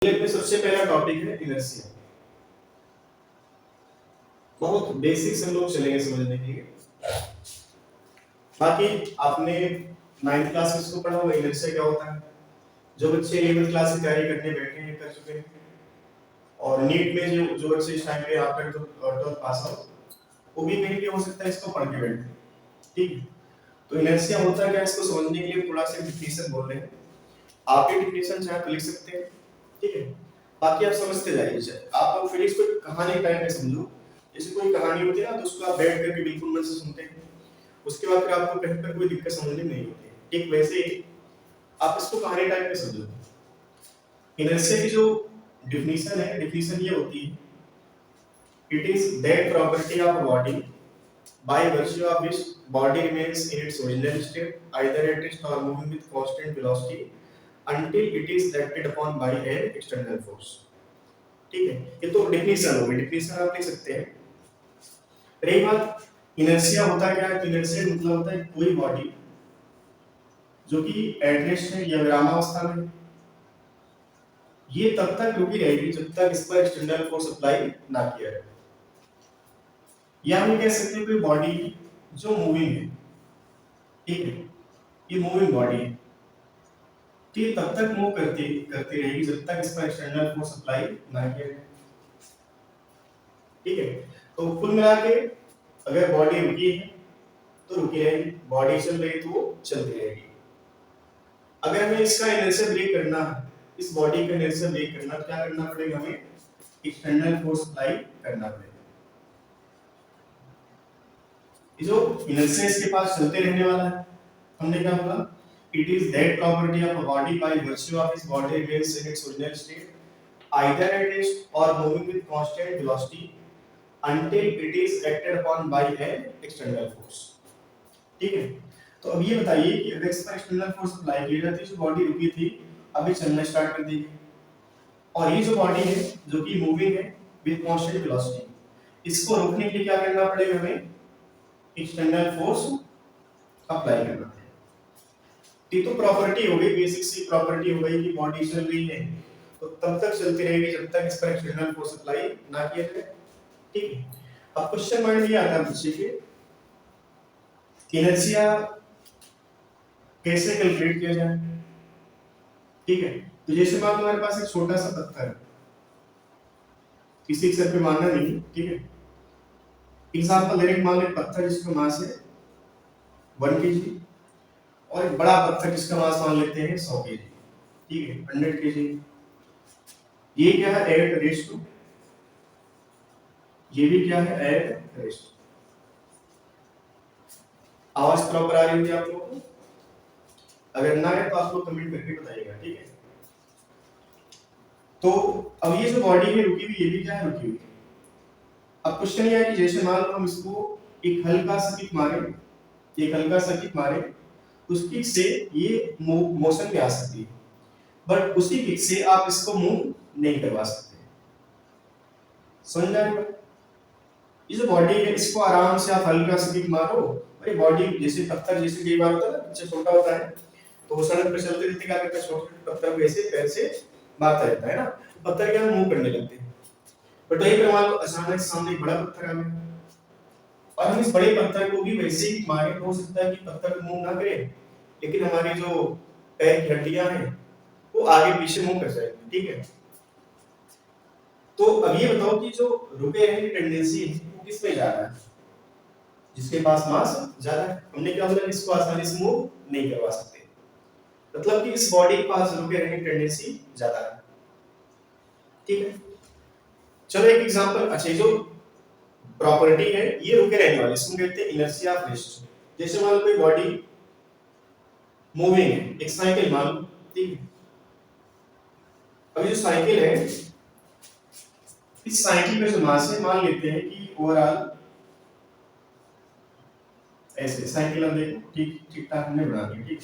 में सबसे पहला टॉपिक है इनर्शिया। बहुत बेसिक से हम लोग चलेंगे समझने के लिए। बाकी आपने 9th क्लास में इसको पढ़ा होगा इनर्शिया क्या होता है। जो बच्चे 11th क्लास की तैयारी करने बैठे हैं कर चुके हैं, और नीट में जो जो बच्चे इस टाइम पे आफ्टर 12th पास आउट, वो भी कहीं पे हो सकता है इसको पढ़ के बैठे। ठीक है, तो इनर्शिया होता है क्या, इसको समझने के लिए थोड़ा सा डिफिनेशन बोल रहे हैं। आप ये डिफिनेशन चाहे तो लिख सकते हैं, ठीक है। बाकी आप समझते जाइए। आप फिर इसको कहानी टाइप में समझो। जैसे कोई कहानी होती है ना, तो उसको आप बैठ करके बिल्कुल मन से सुनते हैं, उसके बाद फिर आपको कहीं पर कोई दिक्कत समझने में नहीं होती है। ठीक वैसे ही आप इसको कहानी टाइप में समझो। इनर्शिया की जो डिफिनेशन है, डिफिनेशन ये होती है, it is that property of body by virtue of which body remains in its original state, either at rest or moving with constant velocity until it is acted upon by an external force। ठीक है, ये तो definition हो गई। Definition आप लिख सकते हैं। रही बात इनर्शिया होता क्या है, तो इनर्शिया मतलब होता है कोई बॉडी जो कि एट रेस्ट है या विरामावस्था में, ये तब तक रुकी रहेगी जब तक इस पर एक्सटर्नल फोर्स अप्लाई ना किया जाए। या हम कह सकते हैं कोई बॉडी जो मूविंग है, ठीक है, ये मूविंग बॉडी है, ये तब तक मूव करती करती रहेगी जब तक इस पर एक्सटर्नल फोर्स अप्लाई ना किया जाए। ठीक है, तो कुल मिला के अगर बॉडी रुकी है तो रुकी रहेगी, बॉडी चल रही है तो वो चलती रहेगी। अगर हमें इसका इनर्शिया ब्रेक करना है, इस बॉडी का इनर्शिया ब्रेक करना, तो क्या करना पड़ेगा, हमें एक्सटर्नल फोर्स अप्लाई करना पड़ेगा। ये जो इनर्शिया इसके पास चलते रहने वाला है, हमने क्या बोला, it is that property of a body by virtue of its body remains in its original state either at rest or moving with constant velocity until it is acted upon by an external force। ठीक है, तो अब ये बताइए कि अगर इस पर एक्सटर्नल फोर्स अप्लाई की जाती है, जो बॉडी रुकी थी अभी चलना स्टार्ट कर देगी, और ये जो बॉडी है जो कि मूविंग है विद कांस्टेंट वेलोसिटी, इसको रोकने के लिए क्या करना पड़ेगा, हमें एक्सटर्नल फोर्स अप्लाई करना है। ये तो प्रॉपर्टी हो गई, बेसिक सी प्रॉपर्टी हो गई कि बॉडी चल रही है तो तब तक चलती रहेगी जब तक इस पर एक्सटर्नल फोर्स अप्लाई ना किया जाए। ठीक है, अब क्वेश्चन माइंड में आता है बच्चे के, इनर्शिया कैसे कैलकुलेट किया जाए। ठीक है, तो जैसे मान लो हमारे पास एक छोटा सा पत्थर है, किसी सर पे मानना नहीं, ठीक है। एग्जांपल डायरेक्ट मान लो पत्थर जिसका मास है 1 kg, और एक बड़ा पत्थर जिसका मास मान लेते हैं 100 kg, ठीक है, 100 kg। ये क्या है, एट रेस्ट टू, ये भी क्या है, एट रेस्ट। आवाज प्रॉपर आ रही होगी आप लोगों को? अगर ना है तो आप लोग कमेंट करके बताइएगा, ठीक है। तो अब ये जो बॉडी है रुकी हुई, ये भी क्या है, रुकी हुई। अब क्वेश्चन ये है कि जैसे मान लो हम इसको एक हल्का सा किक मारे, एक हल्का सा किक मारे, उस किक से ये मोशन में आ सकती है, बट उसी किक से आप इसको मूव नहीं करवा सकते। समझ में आ रही है? ये जो बॉडी है इसको आराम से आप हल्का सा किक मारो, भाई बॉडी जैसे पत्थर, जैसे कई बार होता है ना, बच्चा छोटा होता है तो वो सड़क पे चलते रहते क्या करता है, छोटे छोटे पत्थर को ऐसे पैर से मारता रहता है ना, पत्थर क्या मूव करने लगते हैं। बट वही पर मान लो अचानक सामने एक बड़ा पत्थर आ गया, और हम इस बड़े पत्थर को भी वैसे ही मारे, हो सकता है कि पत्थर मूव ना करे, लेकिन हमारी जो पैर की हड्डियां हैं वो आगे पीछे मूव कर जाएगी। ठीक है, तो अब ये बताओ कि जो रुके रहने की टेंडेंसी है वो किस में जा रहा है, जिसके पास मास ज्यादा है। हमने क्या बोला, इसको आसानी से मूव नहीं करवा सकते, मतलब कि इस बॉडी के पास रुके रहने की टेंडेंसी ज्यादा है। ठीक है, चलो एक एग्जांपल, अच्छा जो प्रॉपर्टी है ये रुके रहने वाली, इसको कहते हैं इनर्शिया ऑफ रेस्ट। जैसे मान लो कोई बॉडी मूविंग है, एक साइकिल मान लो, ठीक है। अभी जो साइकिल है, इस साइकिल का जो मास है मान लेते हैं कि ओवरऑल ऐसे साइकिल हम देखो ठीक ठीक ठाक हमने बना दी, ठीक।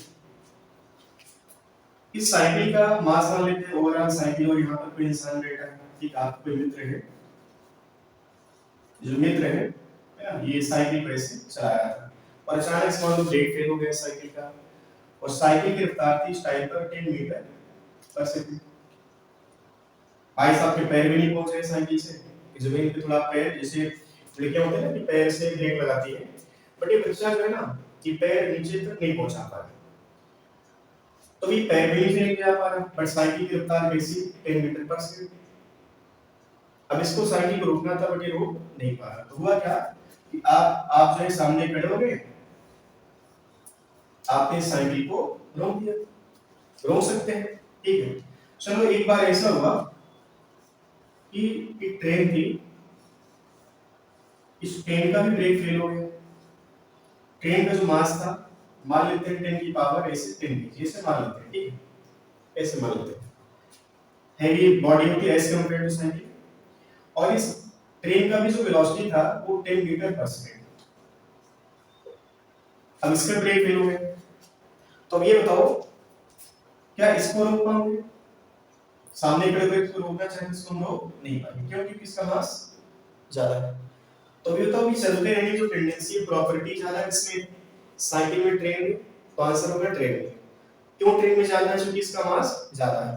इस साइकिल का मास मान लेते हैं ओवरऑल साइकिल, और यहाँ पर कोई इंसान बैठा है, ठीक, आपका कोई मित्र है, जो मित्र है ये साइकिल को ऐसे चला रहा था, और अचानक से मान लो ब्रेक फेल हो गया साइकिल का, और साइकिल की रफ्तार थी इस टाइम पर 10 मीटर पर सेकंड। भाई साहब के पैर भी नहीं पहुंच रहे साइकिल से, जमीन पे थोड़ा पैर, जैसे लड़कियां होते हैं ना कि पैर से ब्रेक लगाती है, बट ये बच्चा जो है ना कि पैर नीचे तक नहीं पहुंचा पा रहा, तो ये पैर भी नीचे नहीं जा पा रहा, बट साइकिल की रफ्तार कैसी 10 मीटर पर सेकंड। अब इसको साइकिल को रोकना था बट ये रोक नहीं पा रहा, तो हुआ क्या कि आप जो है सामने खड़े हो गए, आपने साइकिल को रोक दिया, रोक सकते हैं, ठीक है। चलो एक बार ऐसा हुआ कि एक ट्रेन थी, इस ट्रेन का भी ब्रेक फेल हो गया, ट्रेन का जो मास था, मान लेते हैं 10 की पावर ऐसे 10 की, जैसे मान लेते हैं, ठीक है, ऐसे मान लेते हैं, हैवी बॉडी होती है एज कंपेयर टू साइकिल, और इस ट्रेन का भी जो वेलोसिटी था वो 10 मीटर पर सेकंड। अब इसका ब्रेक फेल हो गया, तो अब ये बताओ क्या इसको रोक पाओगे? सामने खड़े हुए इसको रोकना चाहेंगे, इसको हम रोक नहीं पाएंगे, क्यों? क्योंकि इसका मास ज्यादा है। तो ये बताओ कि चलते रहने की जो टेंडेंसी है, प्रॉपर्टी ज्यादा है इसमें, साइकिल में ट्रेन में, तो आंसर होगा ट्रेन में। क्यों ट्रेन में ज्यादा है? क्योंकि इसका मास ज्यादा है,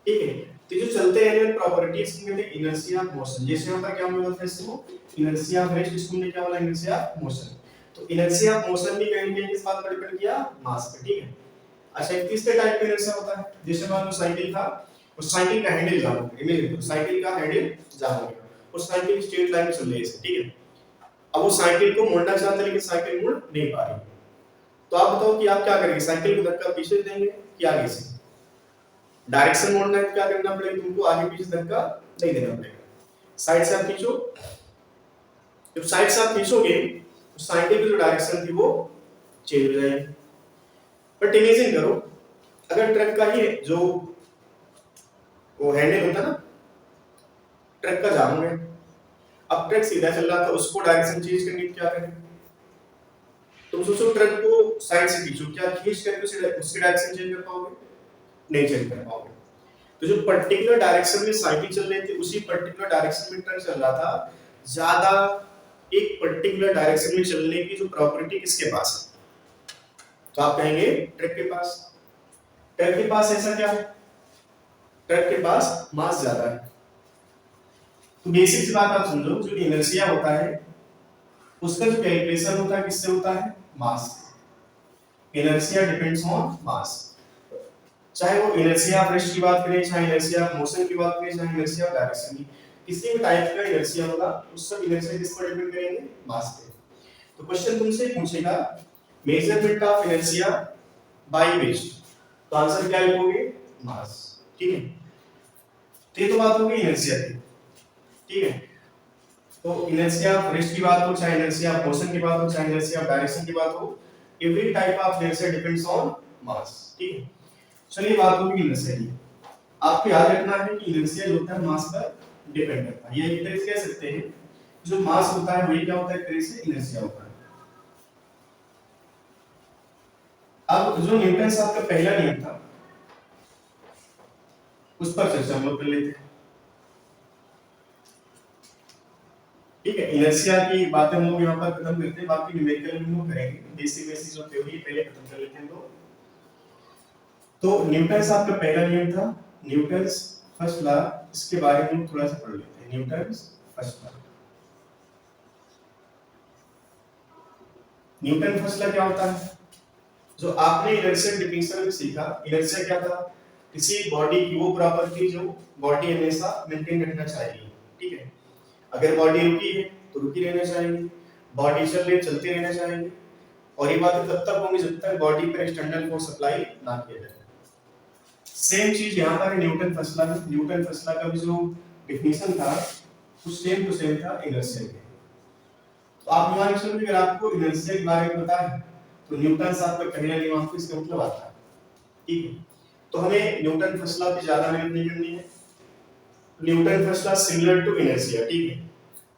ठीक है। तो जो चलते रहने वाली प्रॉपर्टी इसको कहते हैं इनर्शिया ऑफ मोशन। जैसे यहां पर क्या बोला था इसको, इनर्शिया ऑफ रेस्ट, इसको हमने क्या बोला, इनर्शिया ऑफ मोशन। तो इनर्शिया ऑफ मोशन भी कहीं ना कहीं किस बात पर डिपेंड किया, मास पे, ठीक है। अच्छा, एक तीसरे टाइप का इनर्शिया होता है, जैसे मान लो साइकिल था, उस साइकिल का हैंडल जाम हो गया, इमेजिन करो साइकिल का हैंडल जाम हो गया, उस साइकिल स्ट्रेट लाइन में चल रही है, ठीक है। अब वो साइकिल को मोड़ना चाहता है लेकिन साइकिल मुड़ नहीं पा रही, तो आप बताओ कि आप क्या करेंगे, साइकिल को धक्का पीछे देंगे कि आगे से? डायरेक्शन मोड़ना है, क्या करना पड़ेगा तुमको, आगे पीछे धक्का नहीं देना पड़ेगा, साइड से आप खींचो। जब साइड से आप खींचोगे तो साइकिल की जो डायरेक्शन थी वो चेंज हो जाएगी। बट इमेजिन करो अगर ट्रक का ये जो वो हैंडल होता ना, ट्रक का जाम हो गया, अब ट्रक सीधा चल रहा था, उसको डायरेक्शन चेंज करनी क्या करें? तुम सोचो ट्रक को साइड से खींचो, क्या खींच करके उसकी डायरेक्शन चेंज कर पाओगे? नहीं चेंज कर पाओगे। तो जो पर्टिकुलर डायरेक्शन में साइकिल चल रही थी उसी पर्टिकुलर डायरेक्शन में ट्रक चल रहा था, ज्यादा एक पर्टिकुलर डायरेक्शन में चलने की जो प्रॉपर्टी किसके पास है? तो आप कहेंगे ट्रक के पास। ट्रक के पास ऐसा क्या है? ट्रक के पास मास ज्यादा है। तो बेसिक सी बात आप समझो, जो इनर्शिया होता है उसका जो कैलकुलेशन होता है किससे होता है? मास से। इनर्शिया डिपेंड्स ऑन मास। चाहे वो इनर्शिया ऑफ रेस्ट की बात करें, चाहे इनर्शिया ऑफ मोशन की बात करें, चाहे इनर्शिया ऑफ डायरेक्शन की, किसी भी टाइप का इनर्शिया होगा उस सब इनर्शिया किस पर डिपेंड करेंगे? मास पे। तो क्वेश्चन तुमसे पूछेगा measurement of inertia by which, तो आंसर क्या लिखोगे? मास, ठीक है। तो ये तो बात होगी इनर्शिया की, ठीक है। तो इनर्शिया ऑफ रेस्ट की बात हो, चाहे इनर्शिया ऑफ मोशन की बात हो, चाहे इनर्शिया ऑफ डायरेक्शन की बात हो, every type of inertia depends on मास, ठीक है। चलिए बात होगी इनर्शिया की। आपको याद रखना है कि इनर्शिया जो होता है मास पर डिपेंड करता है, ये एक तरह से कह सकते हैं जो मास होता है वही क्या होता है, एक तरह से इनर्शिया होता है। अब जो न्यूटन साहब का पहला नियम था उस पर चर्चा हम लोग कर लेते हैं, ठीक है। इनर्शिया की बातें हम लोग यहाँ पर खत्म करते हैं, बाकी न्यूमेरिकल हम लोग करेंगे, बेसिक बेसिक जो थ्योरी पहले खत्म कर लेते हैं लोग। तो न्यूटन साहब का पहला नियम था न्यूटन्स फर्स्ट लॉ, इसके बारे में हम थोड़ा सा पढ़ लेते हैं। Newton's first law, Newton first law क्या होता है? जो आपने इनर्शिया डिफिनेशन में सीखा, इनर्शिया क्या था? किसी बॉडी की वो प्रॉपर्टी जो बॉडी हमेशा मेंटेन रखना चाहिए, ठीक है। अगर बॉडी रुकी है तो रुकी रहना चाहिए, बॉडी चल रही है चलती रहना चाहिए, और ये बात तब तक होंगी जब तक बॉडी पर एक्सटर्नल फोर्स अप्लाई ना किया जाए। सेम चीज यहाँ पर न्यूटन फर्स्ट लॉ में, न्यूटन फर्स्ट लॉ का भी जो डिफिनेशन था वो सेम टू सेम था इनर्शिया के। तो आप मान के चलो अगर आपको इनर्शिया के बारे में पता है तो न्यूटन साहब का पहला नियम आपको इसका मतलब आता है, ठीक है। तो हमें न्यूटन फर्स्ट लॉ पे ज्यादा मेहनत नहीं करनी है, Newton first law similar to inertia, ठीक है।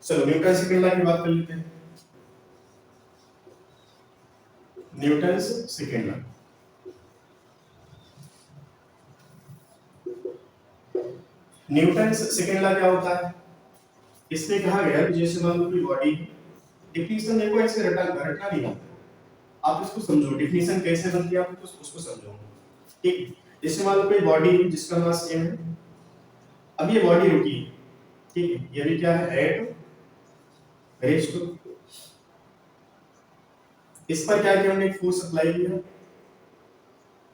चलो न्यूटन सेकंड लॉ की बात कर लेते हैं। Newton second law, Newton second law क्या होता है? इसमें कहा गया कि जैसे मान लो कोई बॉडी, डिफिनेशन देखो ऐसे रटना नहीं आता, आप इसको समझो डिफिनेशन कैसे बनती है, आप उसको समझो, ठीक। जैसे मान लो कोई बॉडी जिसका मास m है, अब ये बॉडी रुकी, ठीक है, ये भी क्या है, एट रेस्ट टू, इस पर क्या किया हमने, एक फोर्स अप्लाई किया,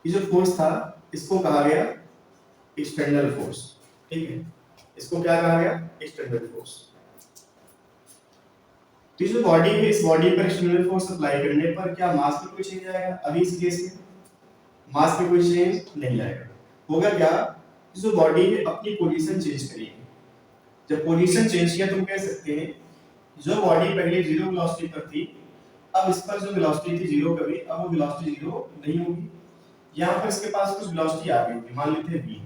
ये जो फोर्स था इसको कहा गया एक्सटर्नल फोर्स, ठीक है, इसको क्या कहा गया, एक्सटर्नल फोर्स। तो ये जो बॉडी है, इस बॉडी पर एक्सटर्नल फोर्स अप्लाई करने पर क्या मास में कोई चेंज आएगा, अभी इस केस में मास में कोई चेंज नहीं आएगा। होगा क्या, जो बॉडी है अपनी पोजीशन चेंज करेगी, जब पोजीशन चेंज किया तो हम कह सकते हैं जो बॉडी पहले जीरो वेलोसिटी पर थी, अब इस पर जो वेलोसिटी थी जीरो कभी, अब वो वेलोसिटी जीरो नहीं होगी, यहाँ पर इसके पास कुछ वेलोसिटी आ गई, मान लेते हैं v,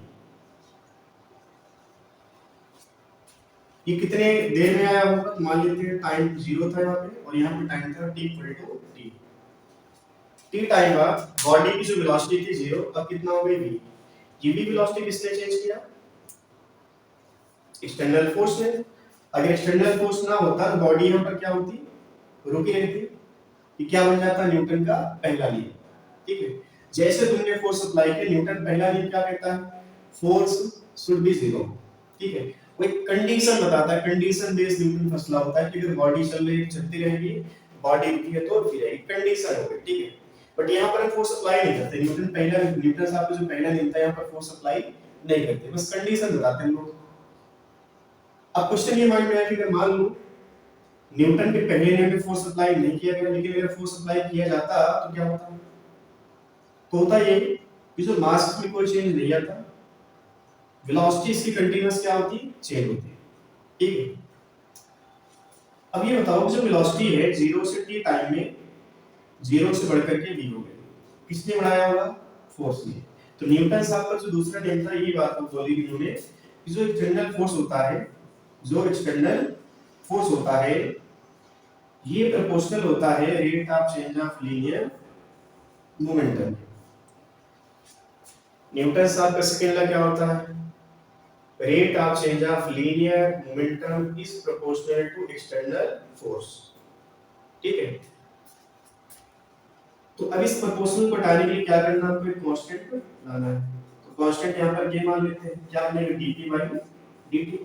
ये कितने देर में आया होगा, तो मान लेते हैं टाइम जीरो था यहाँ पे और यहाँ पे टाइम था t equal to t, t time बाद बॉडी की जो वेलोसिटी थी जीरो, अब कितना हो गई v, ये भी वेलोसिटी किसने चेंज किया, एक्सटर्नल फोर्स ने। अगर एक्सटर्नल फोर्स ना होता तो बॉडी यहाँ पर क्या होती, रुकी रहती, ये क्या बन जाता, न्यूटन का पहला नियम, ठीक है, जैसे तुमने फोर्स अप्लाई किया, न्यूटन पहला नियम क्या कहता है, फोर्स शुड बी जीरो, ठीक है, वो एक कंडीशन बताता है, condition based Newton first law होता है कि अगर बॉडी चल रही चलती रहेगी, बॉडी रुकी है तो रुकी रहेगी, कंडीशन हो गई, ठीक है। बट यहाँ पर हम फोर्स अप्लाई नहीं करते, न्यूटन पहला, न्यूटन साहब का जो पहला नियम था यहाँ पर फोर्स अप्लाई नहीं करते, बस कंडीशन बताते हैं लोग। अब क्वेश्चन ये माइंड में आया कि अगर मान लो न्यूटन के पहले नियम में फोर्स अप्लाई नहीं किया गया, लेकिन अगर फोर्स अप्लाई किया जाता तो क्या होता, तो होता ये कि जो मास में कोई चेंज नहीं आता, वेलोसिटी इसकी कंटीन्यूअस क्या होती, चेंज होती है, ठीक है। अब ये बताओ जो वेलोसिटी है जीरो से t टाइम में जीरो से बढ़कर के v हो गई, किसने बढ़ाया होगा, फोर्स ने। तो न्यूटन साहब का जो दूसरा नियम था, ये बात बोली इन्होंने कि जो एक्सटर्नल फोर्स होता है, जो एक्सटर्नल फोर्स होता है ये प्रोपोर्शनल होता है rate of change of linear momentum. Newton साहब का सेकंड लॉ क्या होता है, rate of change of linear momentum is proportional to external force, ठीक है। तो अब इस प्रोपोर्शनल को हटाने के लिए क्या करना है, हमको एक कांस्टेंट लाना है, तो कांस्टेंट यहां पर k मान लेते हैं, क्या बनेगा dt,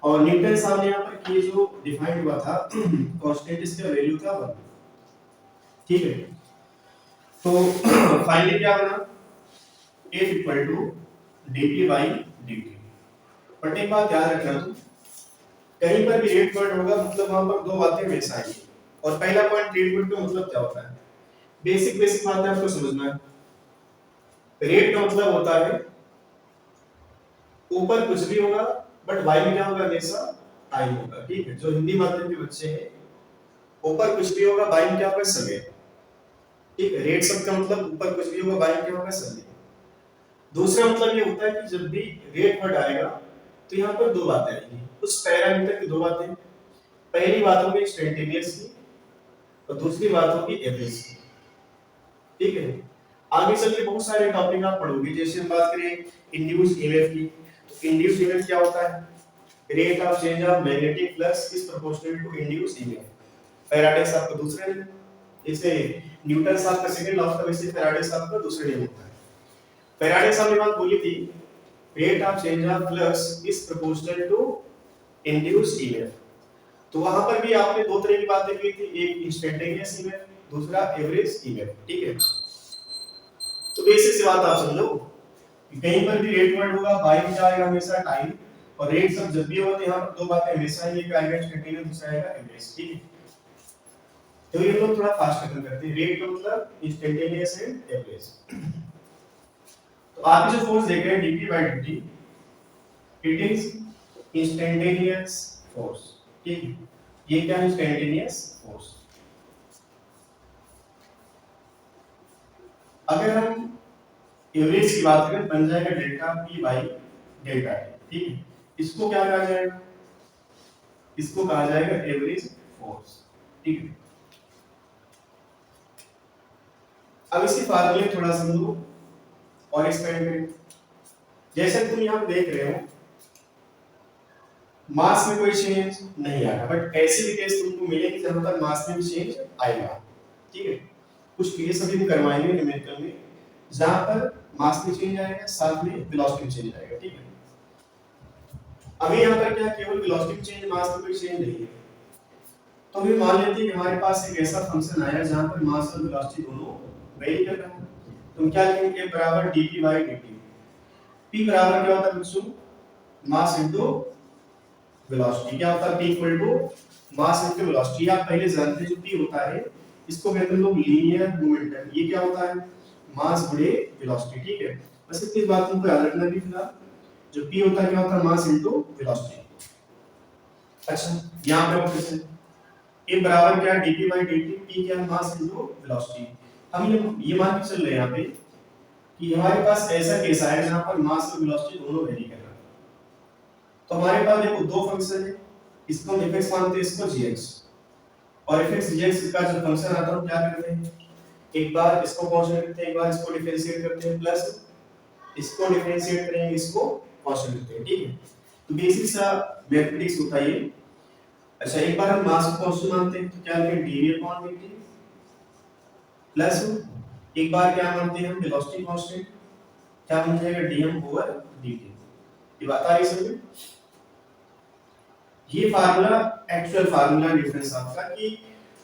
और न्यूटन साहब ने यहाँ पर k जो डिफाइंड हुआ था कांस्टेंट, इसका वैल्यू था 1, ठीक है। तो फाइनली क्या बना, f equal to dt by dt। But एक बात याद रखना, तुम कहीं पर भी रेट वर्ड होगा मतलब वहां पर दो बातें हमेशा आएंगी, और पहला पॉइंट रेट वर्ड का मतलब क्या होता है, बेसिक बेसिक बातें आपको समझना है। रेट का मतलब होता है ऊपर कुछ भी होगा बट वाई में क्या होगा, हमेशा टाइम होगा, ठीक है। जो हिंदी माध्यम के बच्चे हैं, ऊपर कुछ भी होगा वाई में क्या होगा, समय, ठीक है। रेट शब्द का मतलब ऊपर कुछ भी होगा वाई में क्या होगा, समय। दूसरा मतलब ये होता है कि जब भी रेट वर्ड आएगा तो यहाँ पर दो बातें आएंगी, उस पैरामीटर की दो बातें, पहली बात होगी इंस्टेंटेनियस की और दूसरी बात होगी एवरेज की, ठीक है। आगे चल के बहुत सारे टॉपिक आप पढ़ोगे, जैसे हम बात करें इंड्यूस्ड ईएमएफ की, तो इंड्यूस्ड ईएमएफ क्या होता है, rate of change of magnetic flux is proportional to induced EMF. Faraday साहब का दूसरा नियम, इसे न्यूटन साहब का सेकंड लॉ था, वैसे फैराडे साहब का दूसरा नियम होता है। फैराडे साहब ने बात बोली थी rate of change of flux is proportional to induced EMF, तो वहां पर भी आपने दो तरह की बातें की थी, एक इंस्टेंटेनियस ईएमएफ, दूसरा एवरेज ईएमएफ, ठीक है। तो बेसिक सी बात आप समझो कि कहीं पर भी रेट वर्ड होगा बाई में जाएगा हमेशा टाइम, और रेट सब जब भी होगा तो यहाँ पर दो बातें हमेशा ही, एक आएगा इंस्टेंटेनियस, दूसरा आएगा एवरेज, ठीक है। तो ये लोग थोड़ा फास्ट खत्म करते हैं, रेट का मतलब इंस्टेंटेनियस एंड एवरेज। तो आप जो फोर्स देख रहे हैं dp by dt, it is instantaneous force, ठीक है। ये क्या है, इंस्टेंटेनियस फोर्स। अगर हम एवरेज की बात करें बन जाएगा delta p by delta t, ठीक है। इसको क्या कहा जाएगा, इसको कहा जाएगा एवरेज फोर्स, ठीक है। अब इसके फार्मूले थोड़ा समझो और एक्सपेंड करें। जैसे तुम यहां देख रहे हो मास में कोई चेंज नहीं आया, बट ऐसे भी केस तुमको मिलेंगे जहां पर मास में भी चेंज आएगा, ठीक है। कुछ केस अभी हम करवाएंगे न्यूमेरिकल में जहां पर मास में चेंज आएगा, साथ में वेलोसिटी में चेंज आएगा, ठीक है। अभी यहाँ पर क्या केवल वेलोसिटी चेंज, मास में कोई चेंज नहीं है। तो अभी मान लेते हैं कि हमारे पास एक ऐसा फंक्शन आया जहाँ पर मास और वेलोसिटी दोनों वेरी कर रहा है। तो हम क्या लिखेंगे बराबर dp by dt। p बराबर क्या होता है बच्चों, मास इनटू वेलोसिटी। क्या होता है p equal to mass into velocity. आप पहले जानते हैं जो p होता है इसको कहते हैं लोग लीनियर मोमेंटम। ये क्या होता है, मास गुणे वेलोसिटी। ठीक है, बस इतनी बात तुमको याद रखना भी फिलहाल। जो p होता है क्या होता है, मास इनटू वेलोसिटी। अच्छा यहां पे और कैसे a बराबर क्या है dp by dt, p क्या है मास इनटू वेलोसिटी। हम ये मान के चल रहे हैं यहां पे कि हमारे पास ऐसा केस आया जहां पर मास और वेलोसिटी दोनों वेरी कर रहा है। तो हमारे पास देखो दो फंक्शन है, इसको हम fx मानते हैं, इसको gx। और fx gx का जो फंक्शन आता है हम क्या करते हैं, एक बार इसको कांस्टेंट करते हैं, एक बार इसको डिफरेंशिएट करते हैं, प्लस इसको डिफरेंशिएट करेंगे, इसको कांस्टेंट करते हैं। ठीक है, तो बेसिक सा मैथमेटिक्स होता है ये। अच्छा एक बार हम मास को कांस्टेंट मानते हैं तो क्या लिखेंगे dv अपॉन dt, प्लस एक बार क्या मानते हैं हम वेलोसिटी कांस्टेंट, क्या बन जाएगा dm ओवर dt। ये बात आ रही समझ में। ये फार्मूला एक्चुअल फार्मूला डिफरेंस आपका कि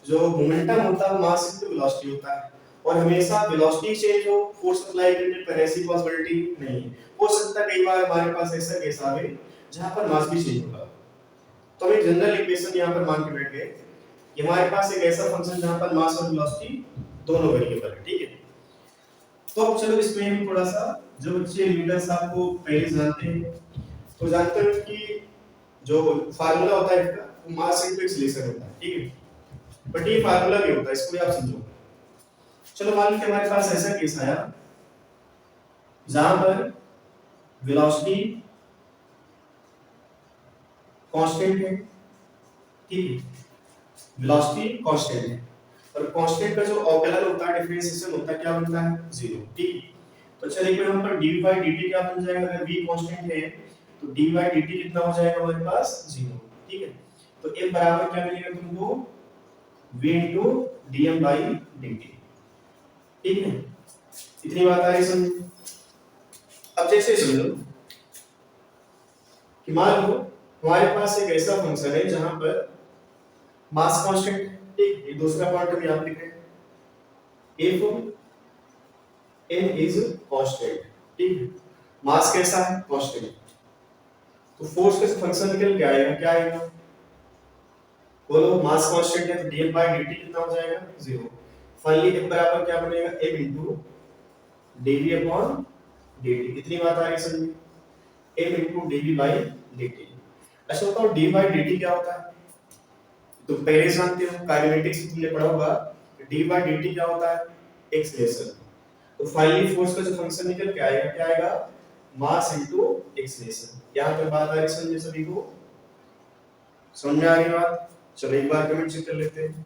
जो मोमेंटम होता है मास इनटू वेलोसिटी होता है, और हमेशा वेलोसिटी चेंज हो फोर्स अप्लाई करने पर ऐसी पॉसिबिलिटी नहीं है। हो सकता है कई बार हमारे पास ऐसा केस आवे जहां पर मास भी चेंज होगा। तो हम एक जनरल इक्वेशन यहां पर मान के बैठ गए कि हमारे पास एक ऐसा फंक्शन जहां पर मास और वेलोसिटी दोनों वेरिएबल है। ठीक है, तो अब चलो इसमें हम थोड़ा सा, जो बच्चे न्यूटन आपको पहले जानते हैं तो जानते हो कि जो फार्मूला होता है इसका वो मास इनटू एक्सीलरेशन होता है। ठीक है, बट ये फार्मूला भी होता है, इसको भी आप समझो। चलो मान लीजिए हमारे पास ऐसा केस आया जहां पर वेलोसिटी कांस्टेंट है। ठीक है, वेलोसिटी कांस्टेंट है और कांस्टेंट का जो अवकलन होता है, डिफरेंशिएशन होता है, क्या बनता है जीरो। ठीक है, तो चलिए फिर हम पर dy by dt क्या बन जाएगा, अगर v कांस्टेंट है तो dy by dt कितना हो जाएगा हमारे पास जीरो। ठीक है, तो f बराबर क्या मिलेगा तुमको v into dm by dt। ठीक है, इतनी बात आ रही समझ। अब जैसे समझो कि मान लो हमारे पास एक ऐसा फंक्शन है जहां पर मास कांस्टेंट है। ठीक, ये दूसरा पार्ट हम यहां लिख रहे हैं, if n is कांस्टेंट। ठीक है, मास कैसा है कांस्टेंट, तो फोर्स का फंक्शन निकल के आएगा, क्या आएगा बोलो, मास कांस्टेंट है तो dm by dt कितना हो जाएगा जीरो। फाइनली f बराबर क्या बनेगा m into dv upon dt। कितनी बात आ रही समझ में, m into dv by dt। अच्छा बताओ d by dt क्या होता है, तो पहले जानते हो काइनेमेटिक्स में तुमने पढ़ा होगा d by dt क्या होता है, एक्सीलरेशन। तो फाइनली फोर्स का जो फंक्शन निकल के आएगा, क्या आएगा मास इनटू एक्सीलरेशन। यहां पे बात आ रही समझे सभी को, समझ में आ रही बात। चलो एक बार कमेंट चेक कर लेते हैं।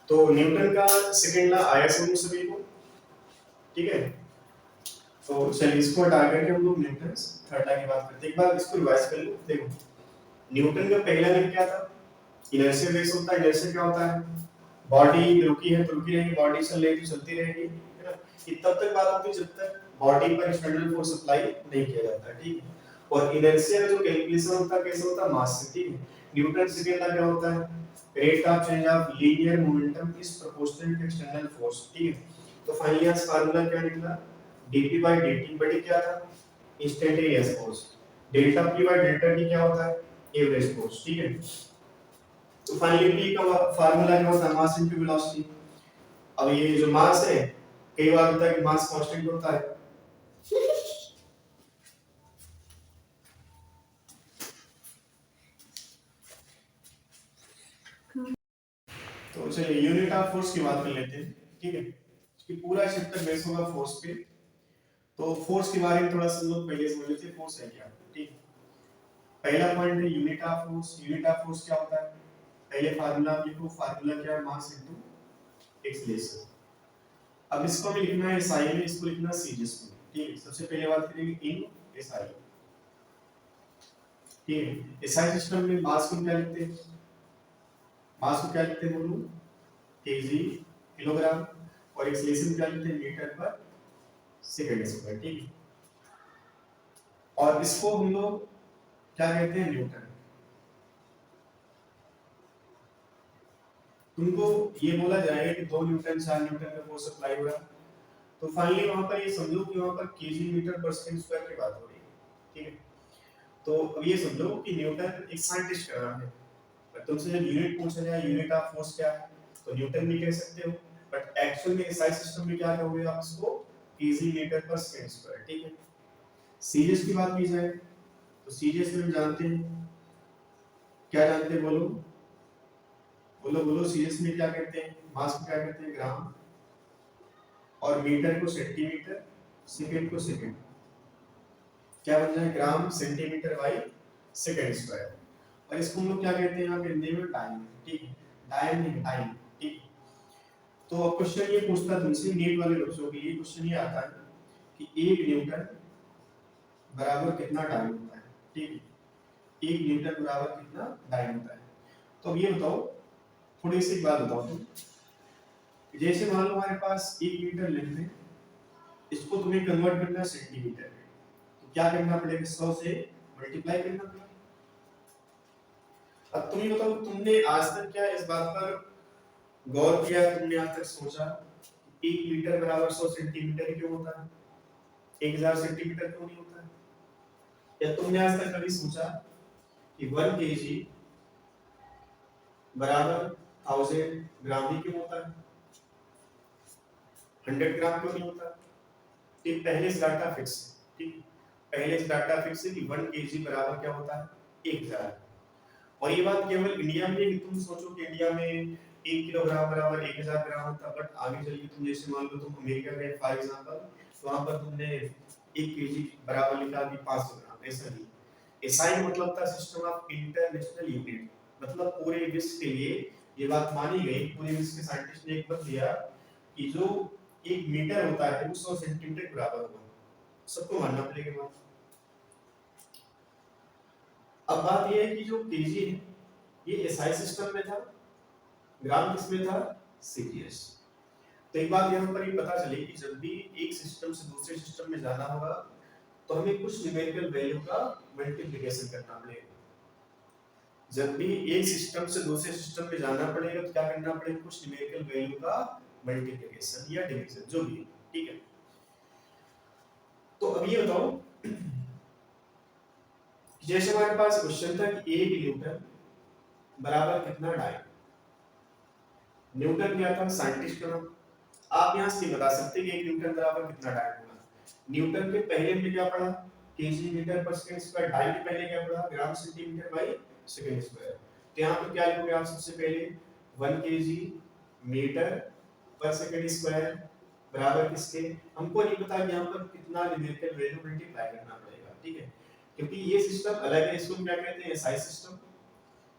तो न्यूटन का सेकंड लॉ आया समझ सभी को। ठीक है, तो चलिए इसको हटा करके हम लोग न्यूटन थर्ड लॉ की बात करते हैं। एक बार इसको रिवाइज कर लो। देखो न्यूटन का पहला लॉ क्या था, इनर्शिया बेस होता है। इनर्शिया क्या होता है, बॉडी रुकी है तो रुकी रहेगी, बॉडी चल रही है तो चलती रहेगी, है ना। ये तब तक बात होती है जब तक बॉडी पर एक्सटर्नल फोर्स अप्लाई नहीं किया जाता है। ठीक है, और इनर्शिया का जो कैलकुलेशन होता है कैसे होता है, मास से। ठीक है, न्यूटन सेकंड लॉ क्या होता है, rate of change of linear momentum is proportional to external force. ठीक है, तो फाइनली आज फार्मूला क्या निकला, dp by dt बड़ी क्या था, instantaneous force. Delta p by delta t क्या होता है, एवरेज फोर्स। ठीक है, तो फाइनली p का फार्मूला क्या होता है, मास इनटू वेलोसिटी। अब ये जो मास है कई बार होता है कि मास कांस्टेंट होता है, तो चलिए यूनिट ऑफ फोर्स की बात कर लेते हैं। ठीक है, कि पूरा चैप्टर बेस होगा फोर्स पे। तो फोर्स के बारे में थोड़ा सा लोग पहले समझ लेते हैं फोर्स है क्या। ठीक, पहला पॉइंट है unit of force. Unit of force क्या होता है, पहले फार्मूला आप लिखो, फार्मूला क्या है, मास इनटू एक्सीलरेशन। अब इसको भी लिखना है SI में, इसको लिखना है सीरीज में। ठीक है, सबसे पहले बात करेंगे इन SI। ठीक है, SI सिस्टम में मास को क्या लिखते हैं, मास को क्या लिखते हैं बोलो, केजी किलोग्राम, और एक्सेलरेशन क्या लेते हैं मीटर पर सेकंड स्क्वायर, ठीक है। और इसको हम लोग क्या कहते हैं न्यूटन। तुमको ये बोला जाएगा कि 2 न्यूटन 4 न्यूटन का फोर्स अप्लाई हो रहा है, तो फाइनली वहां पर ये समझो कि वहां पर केजी मीटर पर सेकंड स्क्वायर की बात हो रही है, ठीक है। तो अब ये समझो कि न्यूटन एक साइंटिस्ट का नाम है, पर तुमसे जब यूनिट पूछा जाए यूनिट ऑफ फोर्स क्या है, तो न्यूटन भी कह सकते हो, बट एक्चुअल में एसआई सिस्टम में क्या कहोगे आप इसको, केजी मीटर पर सेकंड स्क्वायर, ठीक है। सीरीज की बात की जाए तो सीरीज में हम जानते हैं, क्या जानते हैं बोलो बोलो बोलो, सीरीज में क्या कहते हैं, मास को क्या कहते हैं ग्राम, और मीटर को सेंटीमीटर, सेकंड को सेकंड, क्या बन जाए gram centimetre by second square. और इसको हम लोग क्या कहते हैं यहाँ पे हिंदी में टाइम, ठीक है, टाइम नहीं टाइम, ठीक। तो अब क्वेश्चन ये पूछता तुमसे नीट वाले बच्चों के लिए, क्वेश्चन ये आता है कि 1 न्यूटन बराबर कितना टाइम होता है, ठीक है, 1 न्यूटन बराबर कितना टाइम होता है। तो अब ये बताओ, थोड़ी सी बात बताओ तुम, जैसे मान लो हमारे पास 1 मीटर लेंथ है, इसको तुम्हें कन्वर्ट करना है सेंटीमीटर में, तो क्या करना पड़ेगा, 100 से मल्टीप्लाई करना पड़ेगा। अब तुम ये बताओ, तुमने आज तक क्या इस बात पर गौर किया, तुमने आज तक सोचा 1 मीटर बराबर 100 सेंटीमीटर क्यों होता है, 1000 सेंटीमीटर क्यों नहीं होता है? या तुमने आज तक कभी सोचा कि 1 केजी बराबर 1000 ग्राम ही क्यों होता है, 100 ग्राम क्यों नहीं होता? ठीक, पहले से डाटा फिक्स है, ठीक, पहले से डाटा फिक्स है कि 1 केजी बराबर क्या होता है 1000। और ये बात केवल इंडिया में नहीं, तुम सोचो कि इंडिया में 1 किलोग्राम बराबर 1000 ग्राम होता, बट आगे चल के तुम जैसे मान लो तुम अमेरिका गए फॉर एग्जांपल, तो वहां पर तुमने 1 केजी बराबर लिखा कि 500 ग्राम, ऐसा नहीं। एसआई मतलब था सिस्टम ऑफ इंटरनेशनल यूनिट, मतलब पूरे विश्व के लिए ये बात मानी गई, पूरे विश्व के साइंटिस्ट ने एक बात दिया कि जो 1 मीटर होता है वो 100 सेंटीमीटर के बराबर होगा, सबको मानना पड़ेगा बात। अब बात ये है कि जो केजी है ये एसआई सिस्टम में था, ग्राम किसमें था, सीजीएस। तो एक बात यहाँ पर ये पता चली कि जब भी एक सिस्टम से दूसरे सिस्टम में जाना होगा तो हमें कुछ न्यूमेरिकल वैल्यू का मल्टीप्लिकेशन करना पड़ेगा। जब भी एक सिस्टम से दूसरे सिस्टम में जाना पड़ेगा तो क्या करना पड़ेगा, कुछ न्यूमेरिकल वैल्यू का मल्टीप्लिकेशन या डिवीजन, जो भी, ठीक है। तो अब ये बताओ, जैसे हमारे पास क्वेश्चन था कि 1 न्यूटन बराबर कितना डाइन, न्यूटन क्या था साइंटिस्ट का नाम। आप यहां से बता सकते हैं कि 1 न्यूटन बराबर कितना डाइन होगा। न्यूटन के पहले में क्या पढ़ा, केजी मीटर पर सेकंड स्क्वायर, डाइन के पहले क्या पढ़ा, gram centimetre by second square. तो यहां पर क्या लिखोगे आप, सबसे पहले 1 केजी मीटर पर सेकंड स्क्वायर बराबर किसके, हमको नहीं पता कि यहां पर कितना न्यूमेरिकल वैल्यू मल्टीप्लाई करना पड़ेगा, ठीक है, क्योंकि ये सिस्टम अलग है। इसको क्या कहते हैं, एसआई सिस्टम,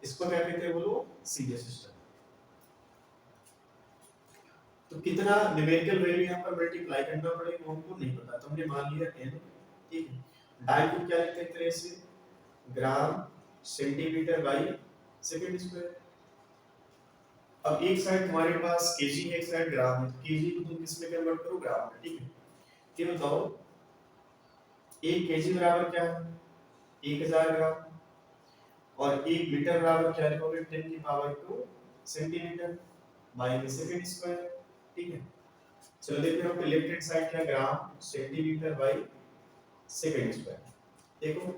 इसको क्या कहते हैं बोलो, सीजीएस सिस्टम। तो कितना न्यूमेरिकल वैल्यू यहां पर मल्टीप्लाई करना पड़ेगा हमको नहीं पता, तो हमने मान लिया n, ठीक है। डाइन को क्या लिखते हैं तरह से, gram centimetre by second square. अब एक साइड तुम्हारे पास केजी है, एक साइड ग्राम है, तो केजी को तुम किस में कन्वर्ट करो, ग्राम में, ठीक है। ये बताओ 1 केजी बराबर क्या है, 1000 ग्राम, और 1 मीटर बराबर क्या लिखोगे, 10 की power 2 centimetre by second square, ठीक है। चलो देखते हैं लेफ्ट हैंड साइड क्या, gram centimetre by second square. देखो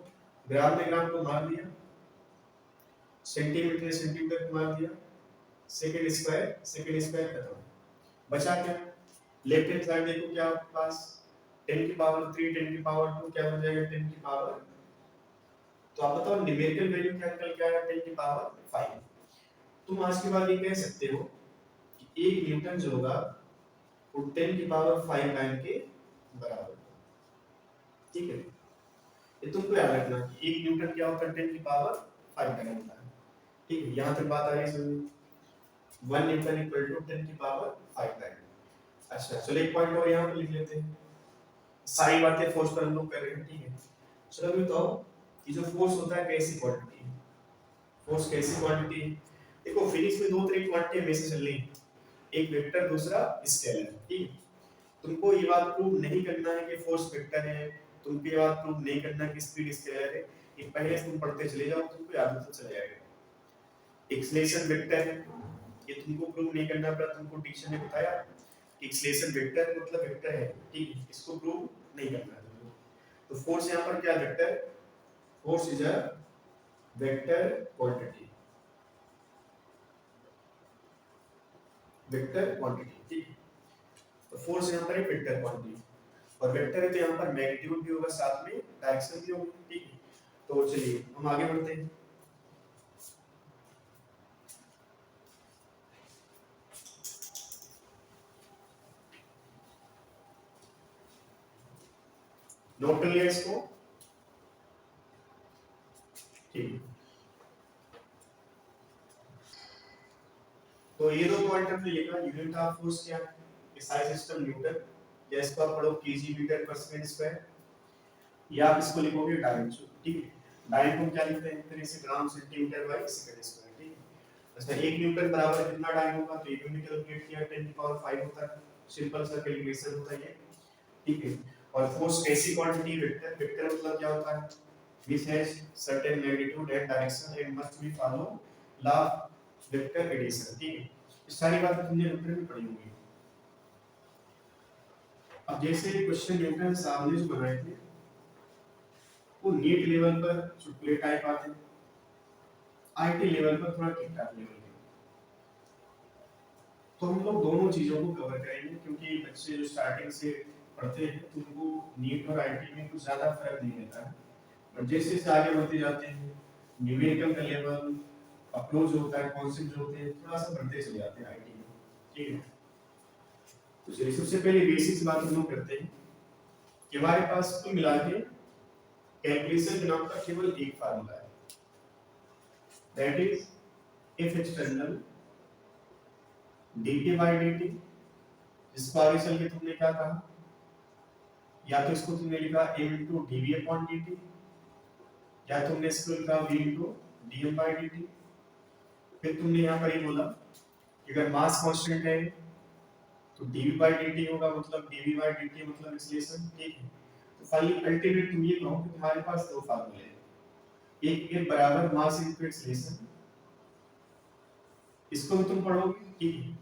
ग्राम में ग्राम को मार दिया, सेंटीमीटर सेंटीमीटर को मार दिया, सेकंड स्क्वायर खत्म, बचा क्या, लेफ्ट हैंड साइड देखो क्या आपके पास 10 की पावर 3 10 की पावर 2 क्या बन जाएगा 10 की पावर, तो आप बताओ न्यूमेरिकल वैल्यू क्या निकल के आया 10 की पावर 5। तुम आज के बाद ये कह सकते हो कि 1 न्यूटन जो होगा वो 10 की पावर 5 टाइम के बराबर, ठीक है। ये तुमको याद रखना कि 1 न्यूटन क्या होता है, 10 की पावर 5 टाइम होता है, ठीक है। यहां तक बात आ रही है समझ, 1 न्यूटन इक्वल टू 10 की पावर 5 टाइम। अच्छा चलो एक पॉइंट और यहां पे लिख लेते हैं, सारी बातें फोर्स पर हम लोग कर रहे हैं, ठीक है। चलो अभी बताओ कि जो फोर्स होता है कैसी क्वांटिटी है, फोर्स कैसी क्वांटिटी है। देखो फिजिक्स में 2 तरह की क्वांटिटी हमेशा चल रही है, एक वेक्टर दूसरा स्केलर, ठीक है। तुमको ये बात प्रूव नहीं करना है कि फोर्स वेक्टर है, तुमको ये बात प्रूव नहीं करना है कि स्पीड स्केलर है, ये पहले से तुम पढ़ते चले जाओ, तुमको याद होता चला जाएगा। एक्सेलरेशन वेक्टर है, ये तुमको प्रूव नहीं करना पड़ा, तुमको टीचर ने बताया कि एक्सेलरेशन वेक्टर मतलब वेक्टर है, ठीक है, इसको प्रूव नहीं करना है तुमको। तो फोर्स यहाँ पर क्या vector, force is a vector quantity, vector quantity, ठीक है। तो फोर्स यहाँ पर एक वेक्टर क्वांटिटी, और वेक्टर है तो यहाँ पर मैग्नीट्यूड भी होगा, साथ में डायरेक्शन भी होगी, ठीक है। तो चलिए हम आगे बढ़ते हैं। नोट कर लिया इसको, ठीक है। तो ये दो पॉइंट हमने लिखा, यूनिट ऑफ फोर्स क्या है, SI सिस्टम न्यूटन, या इसको आप पढ़ो केजी मीटर पर सेकंड स्क्वायर, या आप इसको लिखोगे डायन, ठीक है। डायन को क्या लिखते हैं फिर इसे gram centimetre by second square, ठीक है। अच्छा 1 न्यूटन बराबर कितना डायन होगा, तो 1 यूनिट कैलकुलेट किया 10 की पावर 5 होता है, सिंपल सा कैलकुलेशन होता है ये, ठीक है। और फोर्स कैसी क्वांटिटी, वेक्टर, वेक्टर मतलब क्या होता है, which has certain magnitude and direction and must be follow law of vector addition, ठीक है। ये सारी बातें तुमने वेक्टर में पढ़ी होंगी। अब जैसे क्वेश्चन न्यूटन साहब ने जो बनाए थे वो नीट लेवल पर चुटकुले टाइप आते हैं, आईटी लेवल पर थोड़ा ठीक ठाक लेवल के, तो हम लोग दोनों चीजों को कवर करेंगे, क्योंकि बच्चे जो स्टार्टिंग से पढ़ते हैं तो उनको नीट और आईटी में कुछ ज्यादा फर्क नहीं रहता है, और जैसे जैसे आगे बढ़ते जाते हैं न्यूमेरिकल का लेवल, अप्रोच होता है, कॉन्सेप्ट जो होते हैं थोड़ा सा बढ़ते चले जाते हैं आईटी में, ठीक है। तो चलिए सबसे पहले बेसिक्स बात हम लोग करते हैं कि हमारे पास कुल मिला के कैलकुलेशन के नाम का केवल एक फार्मूला है, that is F external dt by dt, जिसको आगे चल के तुमने क्या कहा, या तो इसको तुमने लिखा m into dv upon dt, या तुमने इसको लिखा v into dm by dt। फिर तुमने यहाँ पर ये बोला कि अगर मास कांस्टेंट है तो dv by dt होगा, मतलब dv by dt मतलब एक्सीलरेशन, ठीक है। तो फाइनली अल्टीमेट तुम ये कहो कि तुम्हारे पास दो फार्मूले हैं, एक ए बराबर मास इनटू एक्सीलरेशन, इसको भी तुम पढ़ोगे, ठीक है।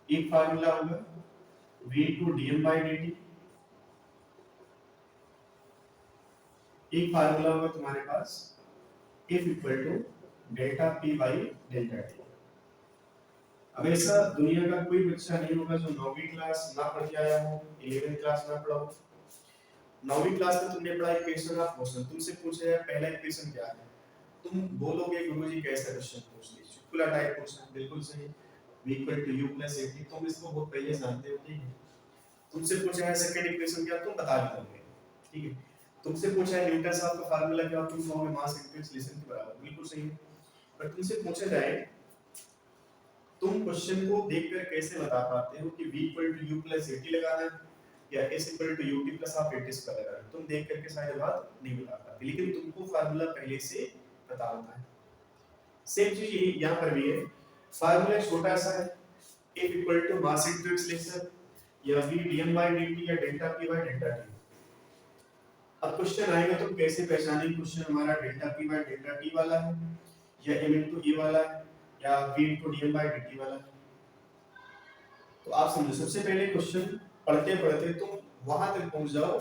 एक फार्मूला होगा v into dm by dt, एक फार्मूला होगा तुम्हारे पास F equal to delta P by delta T। अब ऐसा दुनिया का कोई बच्चा नहीं होगा जो 9वीं क्लास ना पढ़ के आया हो, 11वीं क्लास ना पढ़ा हो। 9वीं क्लास में तुमने पढ़ा इक्वेशन ऑफ मोशन, तुमसे पूछा है पहला इक्वेशन क्या है, तुम बोलोगे गुरुजी कैसा क्वेश्चन पूछ ली, चुटकुला टाइप क्वेश्चन, बिल्कुल सही, v equal to u plus at, तुम इसको बहुत पहले जानते हो, ठीक है। तुमसे पूछा है सेकंड इक्वेशन क्या, तुम बता भी दोगे, ठीक है। तुमसे पूछा है न्यूटन साहब का फार्मूला क्या, तुम कहोगे मास इनटू एक्सीलरेशन के बराबर, बिल्कुल सही है। पर तुमसे पूछा जाए तुम क्वेश्चन को देखकर कैसे बता पाते हो कि v equal to u plus at लगाना है या s equal to ut plus half at square लगाना है, तुम देख करके शायद बात नहीं बता पाते, लेकिन तुमको फार्मूला पहले से पता होता है। सेम चीज यहाँ पर भी है, फार्मूला छोटा सा है, f equal to mass into acceleration या v dm by dt या delta p by delta t। अब क्वेश्चन आएगा तो कैसे पहचानेंगे क्वेश्चन हमारा delta p by delta t वाला है या m into e वाला है या v into dm by dt वाला है। तो आप समझो सबसे पहले क्वेश्चन पढ़ते पढ़ते तुम वहां तक पहुंच जाओ,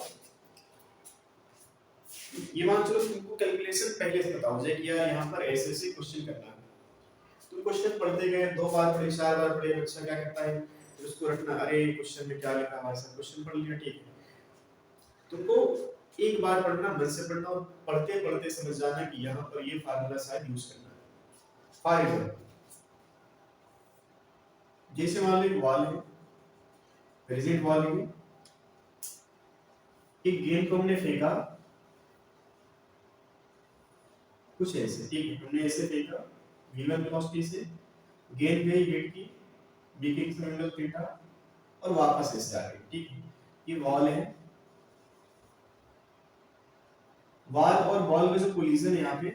ये मान चलो तुमको कैलकुलेशन पहले से पता हो जाए कि यार यहाँ पर ऐसे ऐसे क्वेश्चन करना है, तुम क्वेश्चन पढ़ते गए, 2 बार पढ़े 4 बार पढ़े, बच्चा क्या करता है उसको रखना, अरे क्वेश्चन में क्या लिखा हमारे साथ, क्वेश्चन पढ़ लिया, ठीक है। तुमको एक बार पढ़ना, मन से पढ़ना और पढ़ते पढ़ते समझ जाना कि यहाँ पर ये फार्मूला शायद यूज करना है। फॉर एग्जांपल जैसे मान लो एक वॉल है, रिजिड वॉल है, एक गेंद को हमने फेंका कुछ ऐसे, ठीक है, हमने ऐसे फेंका v1 वेलोसिटी से, गेंद गई गेट की b के एंगल थीटा और वापस ऐसे आ गई, ठीक है। ये वॉल है, वॉल और बॉल में जो कोलिजन है यहाँ पे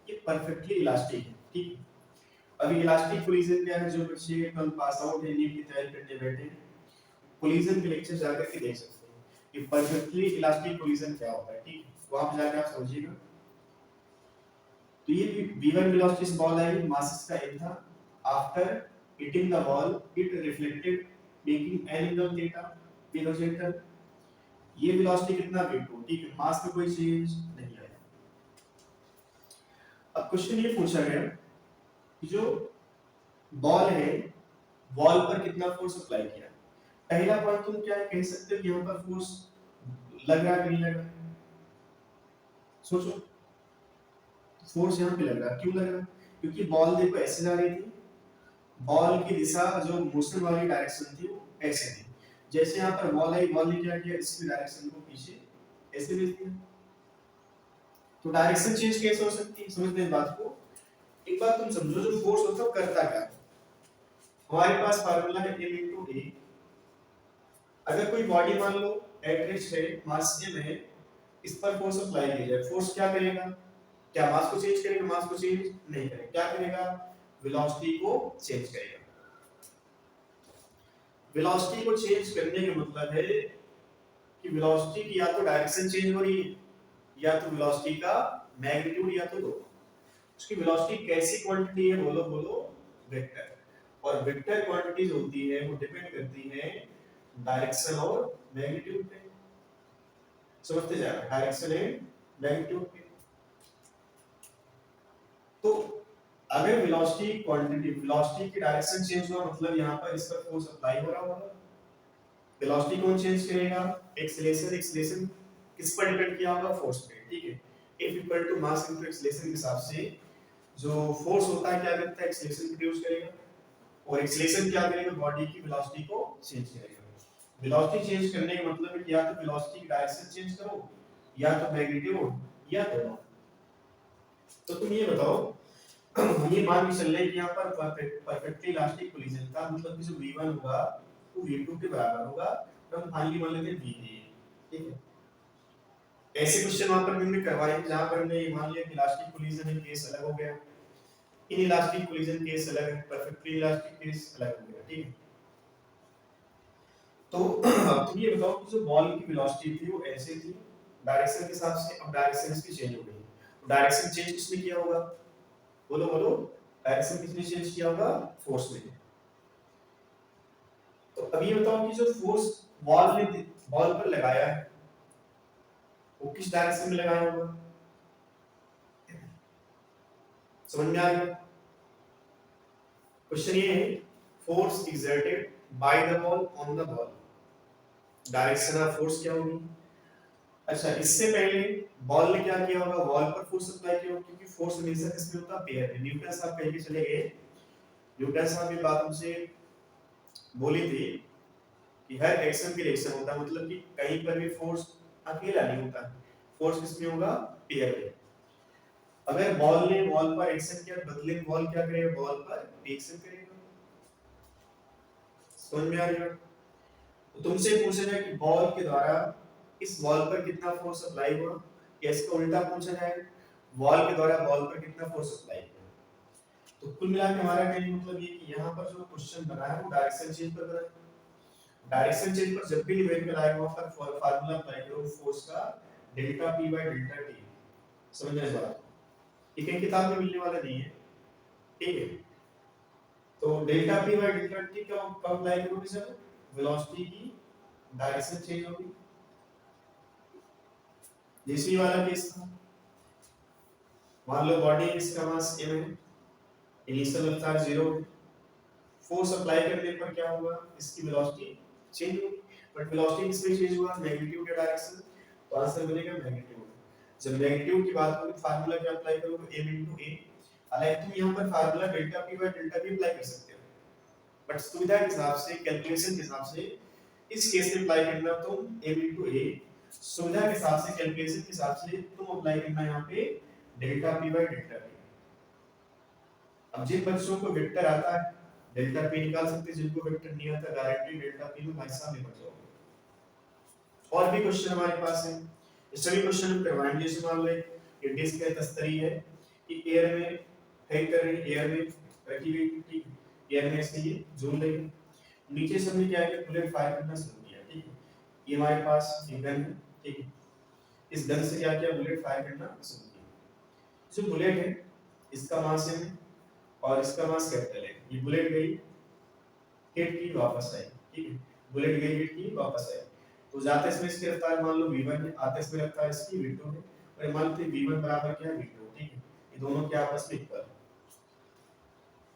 ये परफेक्टली इलास्टिक है, ठीक है। अभी इलास्टिक कोलिजन क्या है, जो बच्चे कल पास आउट है, नीट की तैयारी करने बैठे हैं, कोलिजन के लेक्चर जाकर के देख सकते हैं कि परफेक्टली इलास्टिक कोलिजन क्या होता है। ठीक है, वहां पे जाकर आप समझिएगा। तो ये v1 velocity से बॉल आई, मास का m था, after hitting the ball it reflected making n angle theta velocity. ये वेलोसिटी कितना v2, ठीक है, मास में कोई चेंज नहीं आया। अब क्वेश्चन ये पूछा गया कि जो बॉल है, बॉल पर कितना फोर्स अप्लाई किया। पहला पॉइंट तुम क्या कह सकते हो, यहाँ पर फोर्स लग रहा है कि नहीं लग रहा है, सोचो। फोर्स यहाँ पे लग रहा है, क्यों लग रहा है, क्योंकि बॉल देखो ऐसे जा रही थी, बॉल की दिशा जो मोशन वाली डायरेक्शन थी वो ऐसे थी। जैसे यहाँ पर बॉल आई, बॉल ने क्या किया, इसकी डायरेक्शन को पीछे ऐसे भेज दिया। तो डायरेक्शन चेंज कैसे हो सकती है, समझते हैं बात को। एक बात तुम समझो, जो फोर्स होता है वो करता क्या है। हमारे पास फार्मूला है m into a। अगर कोई बॉडी मान लो एट रेस्ट है, मास m है, इस पर फोर्स अप्लाई किया जाए, फोर्स क्या करेगा, क्या मास को चेंज करेगा, मास को चेंज नहीं करेगा, क्या करेगा, वेलोसिटी को चेंज करेगा। वेलोसिटी को चेंज करने का मतलब है कि वेलोसिटी की या तो डायरेक्शन चेंज हो रही है, या तो वेलोसिटी का मैग्नीट्यूड, या तो दो। उसकी वेलोसिटी कैसी क्वांटिटी है, बोलो बोलो, वेक्टर। और वेक्टर क्वांटिटीज होती है वो डिपेंड करती है डायरेक्शन और मैग्नीट्यूड पे। समझते जा रहे, डायरेक्शन एंड मैग्नीट्यूड पे। तो अगर वेलोसिटी क्वांटिटी, वेलोसिटी की डायरेक्शन चेंज हुआ मतलब यहाँ पर इस पर फोर्स अप्लाई हो रहा होगा। वेलोसिटी कौन चेंज करेगा, एक्सीलरेशन। एक्सीलरेशन किस पर डिपेंड किया होगा, फोर्स पे, ठीक है। F equal to mass into acceleration के हिसाब से जो फोर्स होता है क्या करता है, एक्सीलरेशन प्रोड्यूस करेगा, और एक्सीलरेशन क्या करेगा, बॉडी की वेलोसिटी को चेंज करेगा। वेलोसिटी चेंज करने का मतलब है कि या तो वेलोसिटी की डायरेक्शन चेंज करो, या तो मैग्नीट्यूड, या दोनों। तो तुम ये बताओ, हम ये मान के चल रहे हैं कि यहाँ पर परफेक्टली इलास्टिक कोलिजन था, मतलब कि जो v1 होगा वो v2 के बराबर होगा, तो हम फाइनली मान लेते हैं v3, ठीक है। ऐसे क्वेश्चन वहां पर हमने करवाए जहां पर हमने ये मान लिया कि इलास्टिक कोलिजन है, केस अलग हो गया, इन इलास्टिक कोलिजन केस अलग है, परफेक्टली इलास्टिक केस अलग हो गया, ठीक है। तो अब तुम ये बताओ कि जो बॉल की वेलोसिटी थी वो ऐसे थी डायरेक्शन के हिसाब से, अब डायरेक्शन इसकी चेंज हो गई। तो डायरेक्शन चेंज किसने किया होगा, बोलो बोलो, डायरेक्शन किसने चेंज किया होगा, फोर्स ने। तो अब ये बताओ कि जो फोर्स बॉल ने बॉल पर लगाया है वो किस डायरेक्शन में लगाया होगा, समझ में आ गया। क्वेश्चन ये है, force exerted by the ball on the ball, direction of force क्या होगी। अच्छा, इससे पहले बॉल ने क्या किया होगा, बॉल पर फोर्स अप्लाई किया होगा, क्योंकि फोर्स हमेशा किसमें होता है, पेयर में। न्यूटन साहब कह के चले गए, न्यूटन साहब ये बात हमसे बोली थी कि हर एक्शन की रिएक्शन होता है, मतलब कि कहीं पर भी फोर्स अकेला नहीं होता, फोर्स किसमें होगा, पेयर में। अगर बॉल ने बॉल पर एक्शन किया, बदले में बॉल क्या करेगा, बॉल पर रिएक्शन करेगा। समझ में आ रही है। तो तुमसे पूछा जाए कि बॉल के द्वारा इस बॉल पर कितना फोर्स अप्लाई हुआ, या इसका उल्टा पूछा जाए, बॉल के द्वारा बॉल पर कितना फोर्स अप्लाई हुआ। तो कुल मिला के हमारा कहने का मतलब ये कि यहाँ पर जो क्वेश्चन बना है वो डायरेक्शन चेंज पर बना है। डायरेक्शन चेंज पर जब भी न्यूमेरिकल आएगा वहां पर फार्मूला अप्लाई करो फोर्स का, delta P by delta T. समझ रहे बात, ये कहीं किताब में मिलने वाला नहीं है, ठीक है। तो delta P by delta T का कब अप्लाई करोगे, जब वेलोसिटी की डायरेक्शन चेंज होगी। जैसे वाला केस था, मान लो बॉडी इसका मास m है, इनिशियल रफ्तार 0 है, फोर्स अप्लाई करने पर क्या होगा, इसकी वेलोसिटी चेंज होगी। बट वेलोसिटी किसमें चेंज हुआ, मैग्नीट्यूड या डायरेक्शन, तो आंसर बनेगा मैग्नीट्यूड। जब मैग्नीट्यूड की बात होगी फार्मूला क्या अप्लाई करोगे, m a। हालांकि तुम यहां पर formula delta p by delta v apply कर सकते हो, बट सुविधा के हिसाब से, कैलकुलेशन के हिसाब से इस केस में अप्लाई करना तुम m a, सुविधा के हिसाब से, कैलकुलेशन के हिसाब से तुम अप्लाई करना यहां पे delta p by delta v। अब जिन बच्चों को वेक्टर आता है डेल्टा p निकाल सकते हैं, जिनको वेक्टर नहीं आता गारंटी डेल्टा p में भाई साहब निकल जाओगे। और भी क्वेश्चन हमारे पास है, सभी क्वेश्चन हम करवाएंगे। जैसे मान लो ये डिस्क है, तस्तरी है कि एयर में हैंग कर रही है, एयर में रखी गई, ठीक है, एयर में से ये जोन लगी, नीचे से हमने क्या किया, बुलेट फायर करना शुरू किया, ठीक है, ये हमारे पास एक गन है, ठीक है, इस गन से क्या किया, बुलेट फायर करना शुरू किया, जो बुलेट है इसका मास है और इसका मास कैपिटल है, ये बुलेट गई हिट की वापस आई, ठीक है, बुलेट गई हिट की वापस आई, तो जाते इसमें इसकी रफ्तार मान लो v1 है, आते इसमें रफ्तार इसकी v2 है, और मान लो v1 बराबर क्या है v2, ठीक है, ये दोनों क्या आपस में इक्वल,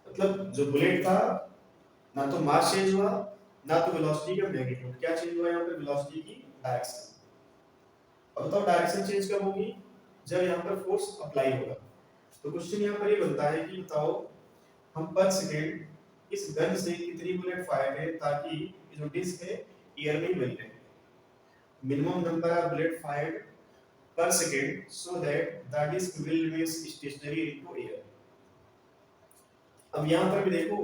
मतलब जो बुलेट था ना तो मास चेंज हुआ ना तो वेलोसिटी का मैग्नीट्यूड, क्या चेंज हुआ यहाँ पे, वेलोसिटी की डायरेक्शन। अब बताओ डायरेक्शन चेंज कब होगी, जब यहाँ पर फोर्स अप्लाई होगा। तो क्वेश्चन यहाँ पर ये बनता है कि बताओ हम पर सेकेंड इस गन से कितनी बुलेट फायर करें ताकि ये जो डिस्क है एयर में बनी रहे, minimum number of bullet fired per second so that the disk will remain stationary into air। अब यहाँ पर भी देखो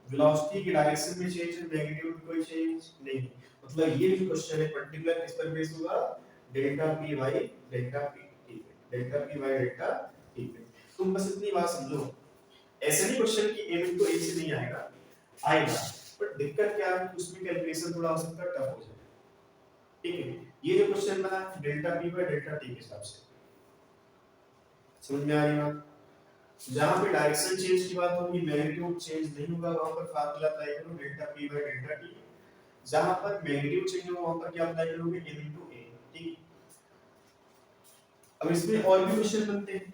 वेलोसिटी की डायरेक्शन में चेंज है, मैग्नीट्यूड में कोई चेंज नहीं, मतलब ये जो क्वेश्चन है पर्टिकुलर किस पर बेस्ड होगा, delta P by delta P, ठीक है, डेल्टा पी बाई डेल्टा, ठीक है, तुम बस इतनी बात समझो, ऐसे नहीं क्वेश्चन की एम तो ए से नहीं आएगा, आएगा, बट दिक्कत क्या है उसमें कैलकुलेशन थोड़ा हो सकता है टफ हो जाए, ठीक है, ये जो क्वेश्चन बना delta P by delta T के हिसाब से, समझ में आ रही बात, जहां पे डायरेक्शन चेंज की बात होगी मैग्नीट्यूड चेंज नहीं होगा, वहां पर फार्मूला अप्लाई करो delta P by delta T, जहां पर मैग्नीट्यूड चेंज होगा वहां पर क्या अप्लाई करोगे m into a, ठीक। अब इसमें और भी क्वेश्चन बनते हैं,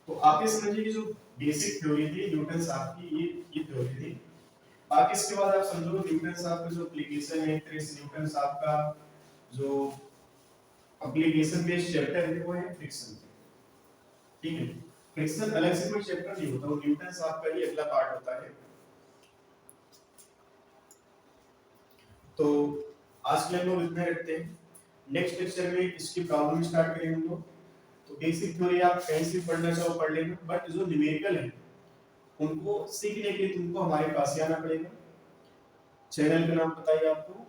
तो आप ये समझिए कि जो बेसिक थ्योरी थी न्यूटन साहब की, ये थ्योरी थी, बाकी इसके बाद आप समझो न्यूटन साहब का जो एप्लीकेशन है, न्यूटन साहब का जो एप्लीकेशन बेस्ड चैप्टर है वो है फ्रिक्शन, ठीक है, फ्रिक्शन अलग से कोई चैप्टर नहीं होता, वो न्यूटन साहब का ही अगला पार्ट होता है। तो आज के लिए हम लोग इतना रखते हैं, नेक्स्ट लेक्चर में इसकी प्रॉब्लम स्टार्ट करेंगे हम लोग। तो बेसिक थ्योरी आप कहीं से पढ़ना चाहो पढ़ लेना, बट जो न्यूमेरिकल है उनको सीखने के लिए तुमको हमारे पास ही आना पड़ेगा। चैनल का नाम बताइए आपको,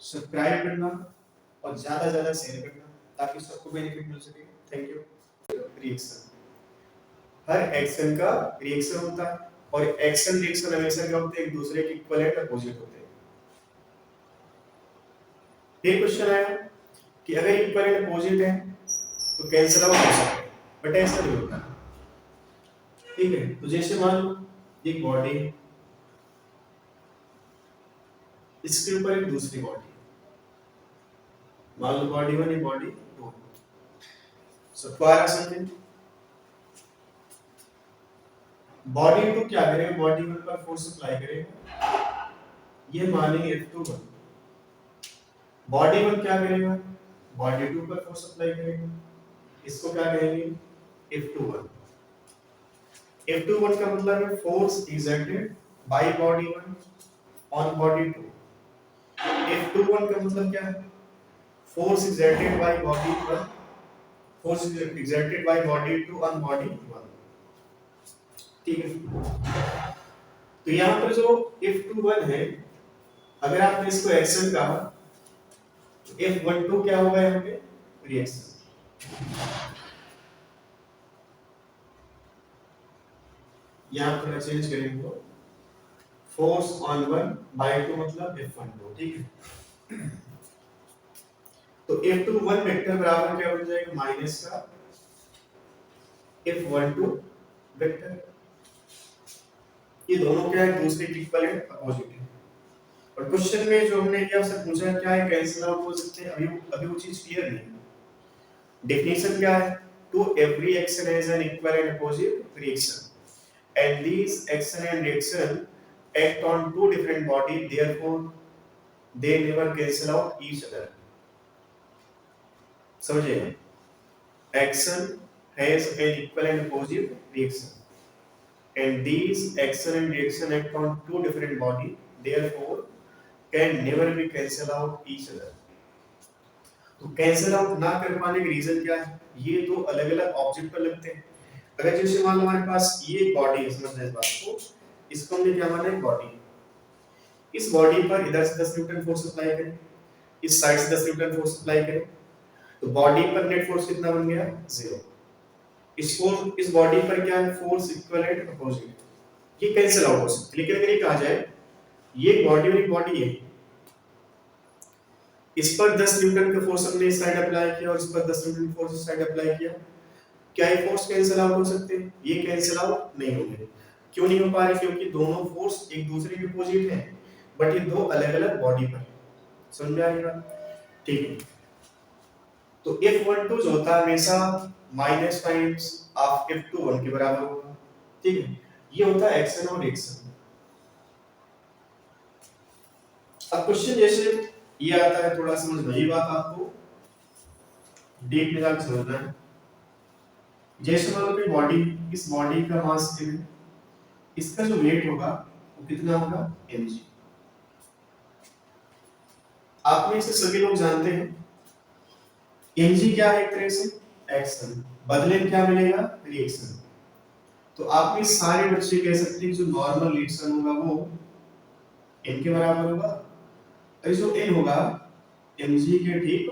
सब्सक्राइब करना और ज्यादा से ज्यादा शेयर करना ताकि सबको बेनिफिट मिल सके। Thank you. Reaction, her action का रिएक्शन होता है और एक्शन रिएक्शन हमेशा क्या होते हैं, एक दूसरे के इक्वल एंड अपोजिट होते हैं। ये क्वेश्चन आया कि अगर इक्वल एंड अपोजिट है तो कैंसिल आउट हो सकता है, बट ऐसा नहीं होता, ठीक है। तो जैसे मान लो एक बॉडी, इसके ऊपर एक दूसरी बॉडी, मान लो बॉडी 1 एक बॉडी 2, सबको आ रहा समझ, बॉडी 2 क्या करेगा, बॉडी 1 पर फोर्स अप्लाई करेगा, ये मानेंगे F21, बॉडी 1 क्या करेगा, बॉडी 2 पर फोर्स अप्लाई करेगा, इसको क्या कहेंगे F21। F21 का मतलब है force exerted by body 1 on body 2। F21 का मतलब क्या है, force exerted by body 1, force exerted by body 2 on body 1, ठीक है। तो यहाँ पर जो F21 है, अगर आपने इसको एक्शन कहा तो F12 क्या होगा यहाँ पे, रिएक्शन। यहाँ पर चेंज करेंगे तो फोर्स ऑन 1 बाय 2 मतलब F12, ठीक है। तो F21 वेक्टर बराबर क्या हो जाएगा, माइनस का F12 वेक्टर, ये दोनों क्या है, दूसरे के इक्वल है, अपोजिट है। और क्वेश्चन में जो हमने ये आपसे पूछा क्या है, कैंसिल आउट हो सकते हैं, अभी वो चीज क्लियर नहीं है। डेफिनेशन क्या है, to every action has an equal and opposite reaction and these action and reaction act on two different body, therefore they never cancel out each other। समझे, action has an equal and opposite reaction and these action and reaction act on two different body, therefore can never be cancel out each other। तो cancel out ना कर पाने का reason क्या है, ये दो अलग अलग ऑब्जेक्ट पर लगते हैं। अगर जैसे मान लो हमारे पास ये बॉडी है, समझना इस बात को, इसको हमने क्या माना है, बॉडी, इस बॉडी पर इधर से 10 न्यूटन फोर्स अप्लाई करें, इस साइड से 10 न्यूटन फोर्स अप्लाई करें, तो बॉडी पर नेट फोर्स कितना बन गया 0। इस बॉडी पर क्या है फोर्स इक्विवेलेंट अपोजिट, ये कैंसिल आउट हो सकते। लेकिन अगर ये कहा जाए ये बॉडी और एक बॉडी है, इस पर 10 न्यूटन का फोर्स हमने इस साइड अप्लाई किया और इस पर 10 न्यूटन फोर्स इस साइड अप्लाई किया, क्या ये फोर्स कैंसिल आउट हो सकते हैं? ये कैंसिल आउट नहीं होंगे। क्यों नहीं हो पा रहे? क्योंकि दोनों फोर्स एक दूसरे के अपोजिट हैं, बट ये दो अलग-अलग बॉडी पर। समझ में आ रही बात? ठीक है। तो F12 जो होता है हमेशा माइनस टाइम्स ऑफ F21 के बराबर होगा। ठीक है, ये होता है एक्शन और रिएक्शन। अब क्वेश्चन जैसे ये आता है, थोड़ा समझ में ये बात आपको डीप में जाकर समझना है। जैसे मान लो कि बॉडी, इस बॉडी का मास है, इसका जो वेट होगा वो कितना होगा mg। आप में से सभी लोग जानते हैं mg क्या है? एक तरह से एक्शन, बदले में क्या मिलेगा? रिएक्शन। तो आप में सारे बच्चे कह सकते हैं जो नॉर्मल रिएक्शन होगा वो n के बराबर होगा, और जो n होगा mg के ठीक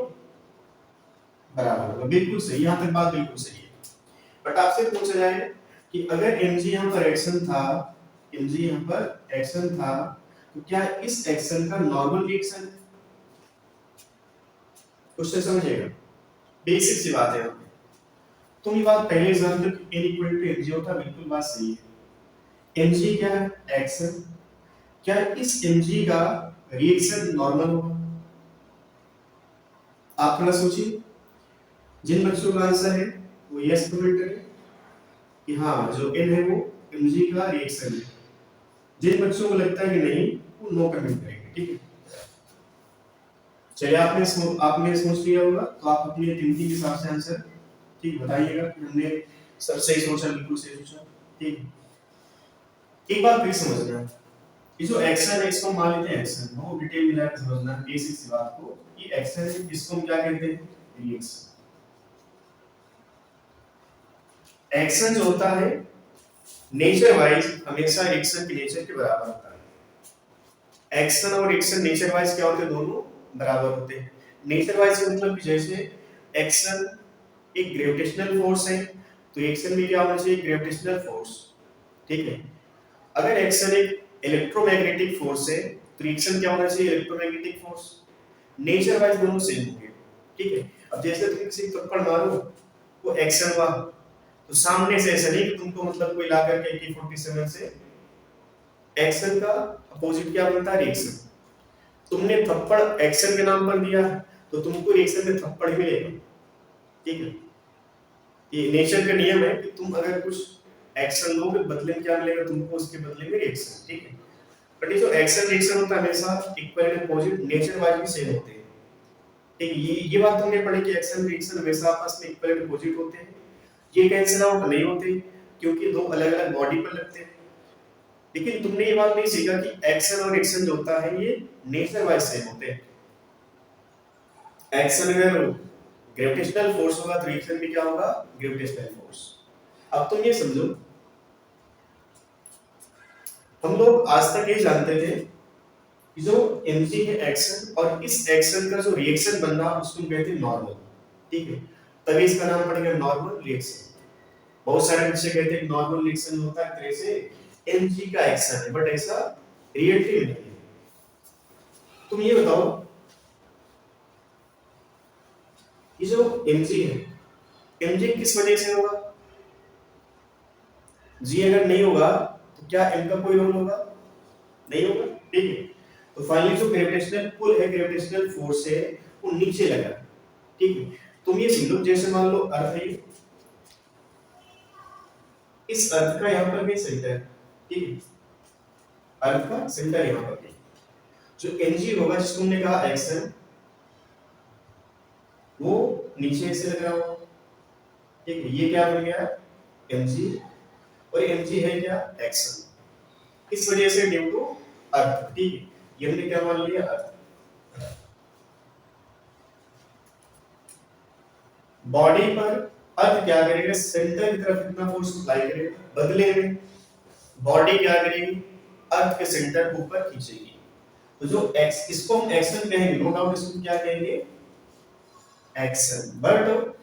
बराबर होगा। बिल्कुल सही, यहाँ तक बात बिल्कुल सही है। बट आपसे पूछा जाए कि अगर mg यहाँ पर एक्शन था, mg यहाँ पर एक्शन था, तो क्या इस एक्शन का नॉर्मल रिएक्शन? क्वेश्चन समझिएगा, बेसिक सी बात है यहाँ पे। तुम ये बात पहले जानते हो कि n इक्वल टू mg होता है, बिल्कुल बात सही है। mg क्या है? एक्शन। क्या इस mg का रिएक्शन नॉर्मल होगा? आप थोड़ा सोचिए, जिन बच्चों का आंसर है वो यस कमेंट करें कि हाँ जो n है वो mg का रिएक्शन है। जिन बच्चों को लगता है कि नहीं वो नो कमेंट करेंगे। ठीक है, चलिए आपने सोच लिया होगा तो आप अपनी थिंकिंग के हिसाब से आंसर ठीक बताइएगा कि हमने सब सही सोचा, बिल्कुल सही सोचा। ठीक, एक बात फिर समझना, ये जो एक्शन है इसको मान लेते हैं एक्शन, वो डिटेल में जाकर समझना बेसिक सी बात को। ये एक्शन है, इसको हम क्या कहते हैं? रिएक्शन। एक्शन जो होता है नेचर वाइज हमेशा रिएक्शन के नेचर के बराबर होता है। एक्शन और रिएक्शन नेचर वाइज क्या होते हैं? दोनों बराबर होते हैं। नेचर वाइज मतलब कि जैसे एक्शन एक ग्रेविटेशनल फोर्स है तो एक्शन भी क्या होना चाहिए? Gravitational force. ठीक है, अगर एक्शन एक इलेक्ट्रोमैग्नेटिक फोर्स है तो रिएक्शन क्या होना चाहिए? Electromagnetic force. नेचर वाइज दोनों सेम होंगे। ठीक है, अब जैसे तुम किसी थप्पड़ मारो वो एक्शन हुआ, तो सामने से ऐसा नहीं कि तुमको मतलब कोई ला करके AK-47 से, एक्शन का अपोजिट क्या बनता है? रिएक्शन। तुमने थप्पड़ एक्शन के नाम पर दिया तो तुमको रिएक्शन में थप्पड़ ही मिलेगा। ठीक है, ये नेचर का नियम है कि तुम अगर कुछ एक्शन लोगे बदले में क्या मिलेगा तुमको? उसके बदले में रिएक्शन। ठीक है, बट ये जो एक्शन रिएक्शन होता है हमेशा equal and opposite nature wise भी सेम होते हैं। ठीक है, ये बात तुमने पढ़ी कि एक्शन रिएक्शन हमेशा आपस में इक्वल एंड अपोजिट होते हैं। ये कैंसिल आउट नहीं होते क्योंकि दो अलग-अलग बॉडी पर लगते हैं। लेकिन तुमने ये बात नहीं सीखा कि एक्शन और रिएक्शन जो होता है ये नेचर वाइज सेम होते हैं। एक्शन अगर ग्रेविटेशनल फोर्स होगा तो रिएक्शन भी क्या होगा? Gravitational force. अब तुम ये समझो, हम लोग आज तक ये जानते थे कि जो mg है एक्शन, और इस एक्शन का जो रिएक्शन बन रहा उसको हम कहते हैं नॉर्मल। ठीक है, तभी इसका नाम पड़ेगा नॉर्मल रिएक्शन। बहुत सारे बच्चे कहते हैं नॉर्मल रिएक्शन होता है तरह से mg का एक्शन है, बट ऐसा रियलिटी में नहीं है। तुम ये बताओ, ये जो mg है, mg किस वजह से होगा? g अगर नहीं होगा तो क्या m का कोई रोल होगा? नहीं होगा। ठीक है, तो फाइनली जो ग्रेविटेशनल पुल है, ग्रेविटेशनल फोर्स है, वो नीचे लगा। ठीक है, तुम ये समझो जैसे मान लो अर्थ है, इस अर्थ का यहाँ पर भी सेंटर है। ठीक है, अर्थ का सेंटर यहाँ पर भी। जो mg होगा जिसको हमने कहा एक्शन, वो नीचे से लग रहा होगा। ठीक है, ये क्या बन गया? mg, और mg है क्या? एक्शन। इस वजह से ड्यू टू अर्थ। ठीक है, ये हमने क्या मान लिया? अर्थ। बॉडी पर अर्थ क्या करेगा? सेंटर की तरफ कितना फोर्स अप्लाई करेगा, बदले में बॉडी क्या करेगी? अर्थ के सेंटर को ऊपर खींचेगी। तो जो एक्स, इसको हम एक्शन कहेंगे, नो डाउट इसको क्या कहेंगे? action, but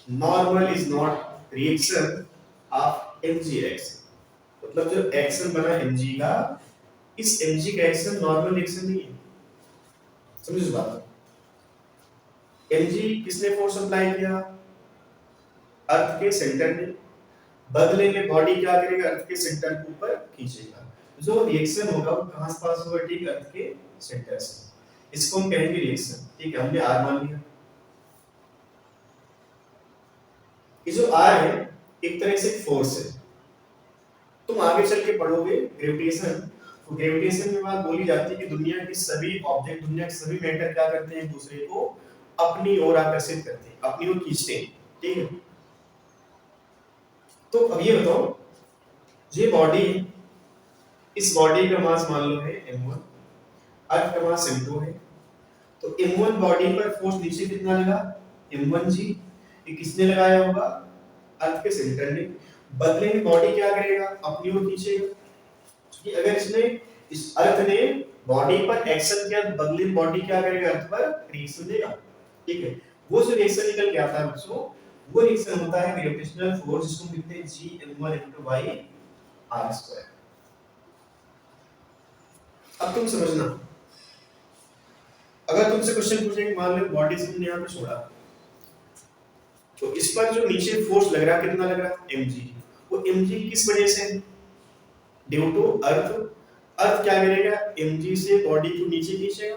normal is not reaction of mg action. मतलब जो एक्शन बना mg का, इस mg का एक्शन नॉर्मल एक्शन नहीं है। समझो इस बात। mg किसने फोर्स अप्लाई किया? अर्थ के सेंटर में। बदले में बॉडी क्या करेगा? अर्थ के सेंटर के ऊपर खींचेगा। जो रिएक्शन होगा वो कहां से पास होगा? ठीक अर्थ के सेंटर से। इसको हम कहेंगे रिएक्शन। ठीक है, हमने आर मान लिया। ये जो आर है एक तरह से फोर्स है। तुम आगे चल के पढ़ोगे ग्रेविटेशन, तो ग्रेविटेशन में बात बोली जाती है कि दुनिया के सभी ऑब्जेक्ट, दुनिया के सभी मैटर क्या करते हैं? एक दूसरे को अपनी ओर आकर्षित करते हैं, अपनी ओर खींचते हैं। ठीक है, तो अब ये बताओ, ये बॉडी, इस बॉडी का मास मान लो है m1, अर्थ का मास m2 है। तो m1 बॉडी पर फोर्स नीचे कितना लगा? m1g। ये किसने लगाया होगा? अर्थ के सेंटर ने। बदले में बॉडी क्या करेगा? अपनी ओर खींचेगा। क्योंकि अगर इसने, इस अर्थ ने बॉडी पर एक्शन किया तो बदले में बॉडी क्या करेगा? अर्थ पर रिएक्शन देगा। ठीक है, वो जो रिएक्शन निकल के आता है बच्चों, वो रिएक्शन होता है ग्रेविटेशनल फोर्स, जिसको लिखते हैं Gm1 × r²। अब तुम समझना, अगर तुमसे क्वेश्चन पूछेंगे, मान लो बॉडी से तुमने यहाँ पे छोड़ा, तो इस पर जो नीचे फोर्स लग रहा है, कितना लग रहा है? mg। वो mg किस वजह से? Due to earth. अर्थ क्या करेगा? mg से बॉडी को नीचे खींचेगा।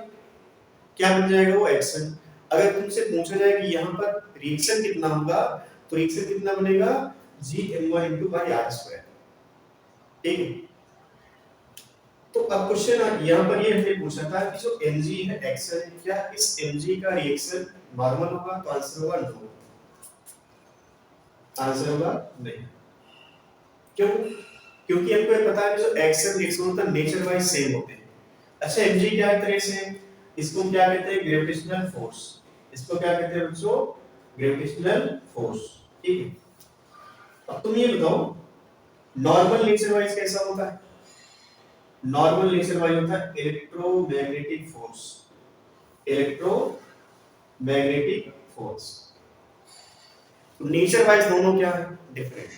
क्या बन जाएगा? वो एक्शन। अगर तुमसे पूछा जाए कि यहाँ पर रिएक्शन कितना होगा, तो रिएक्शन कितना बनेगा? Gm1 × r²। ठीक है, तो अब क्वेश्चन यहाँ पर ये हमने पूछा था कि जो mg है एक्शन है, क्या इस mg का रिएक्शन नॉर्मल होगा? तो आंसर होगा नो। आंसर होगा नहीं। क्यों? क्योंकि हमको ये पता है कि जो एक्शन रिएक्शन होता है नेचर वाइज सेम होते हैं। अच्छा, mg क्या तरह से? इसको हम क्या कहते हैं? Gravitational force. इसको क्या कहते हैं बच्चों? Gravitational force. ठीक है, अब तुम ये बताओ, नॉर्मल नेचर वाइज कैसा होता है? नॉर्मल नेचर वाइज होता है इलेक्ट्रोमैग्नेटिक फोर्स। Electromagnetic force. तो नेचर वाइज दोनों क्या है? Different.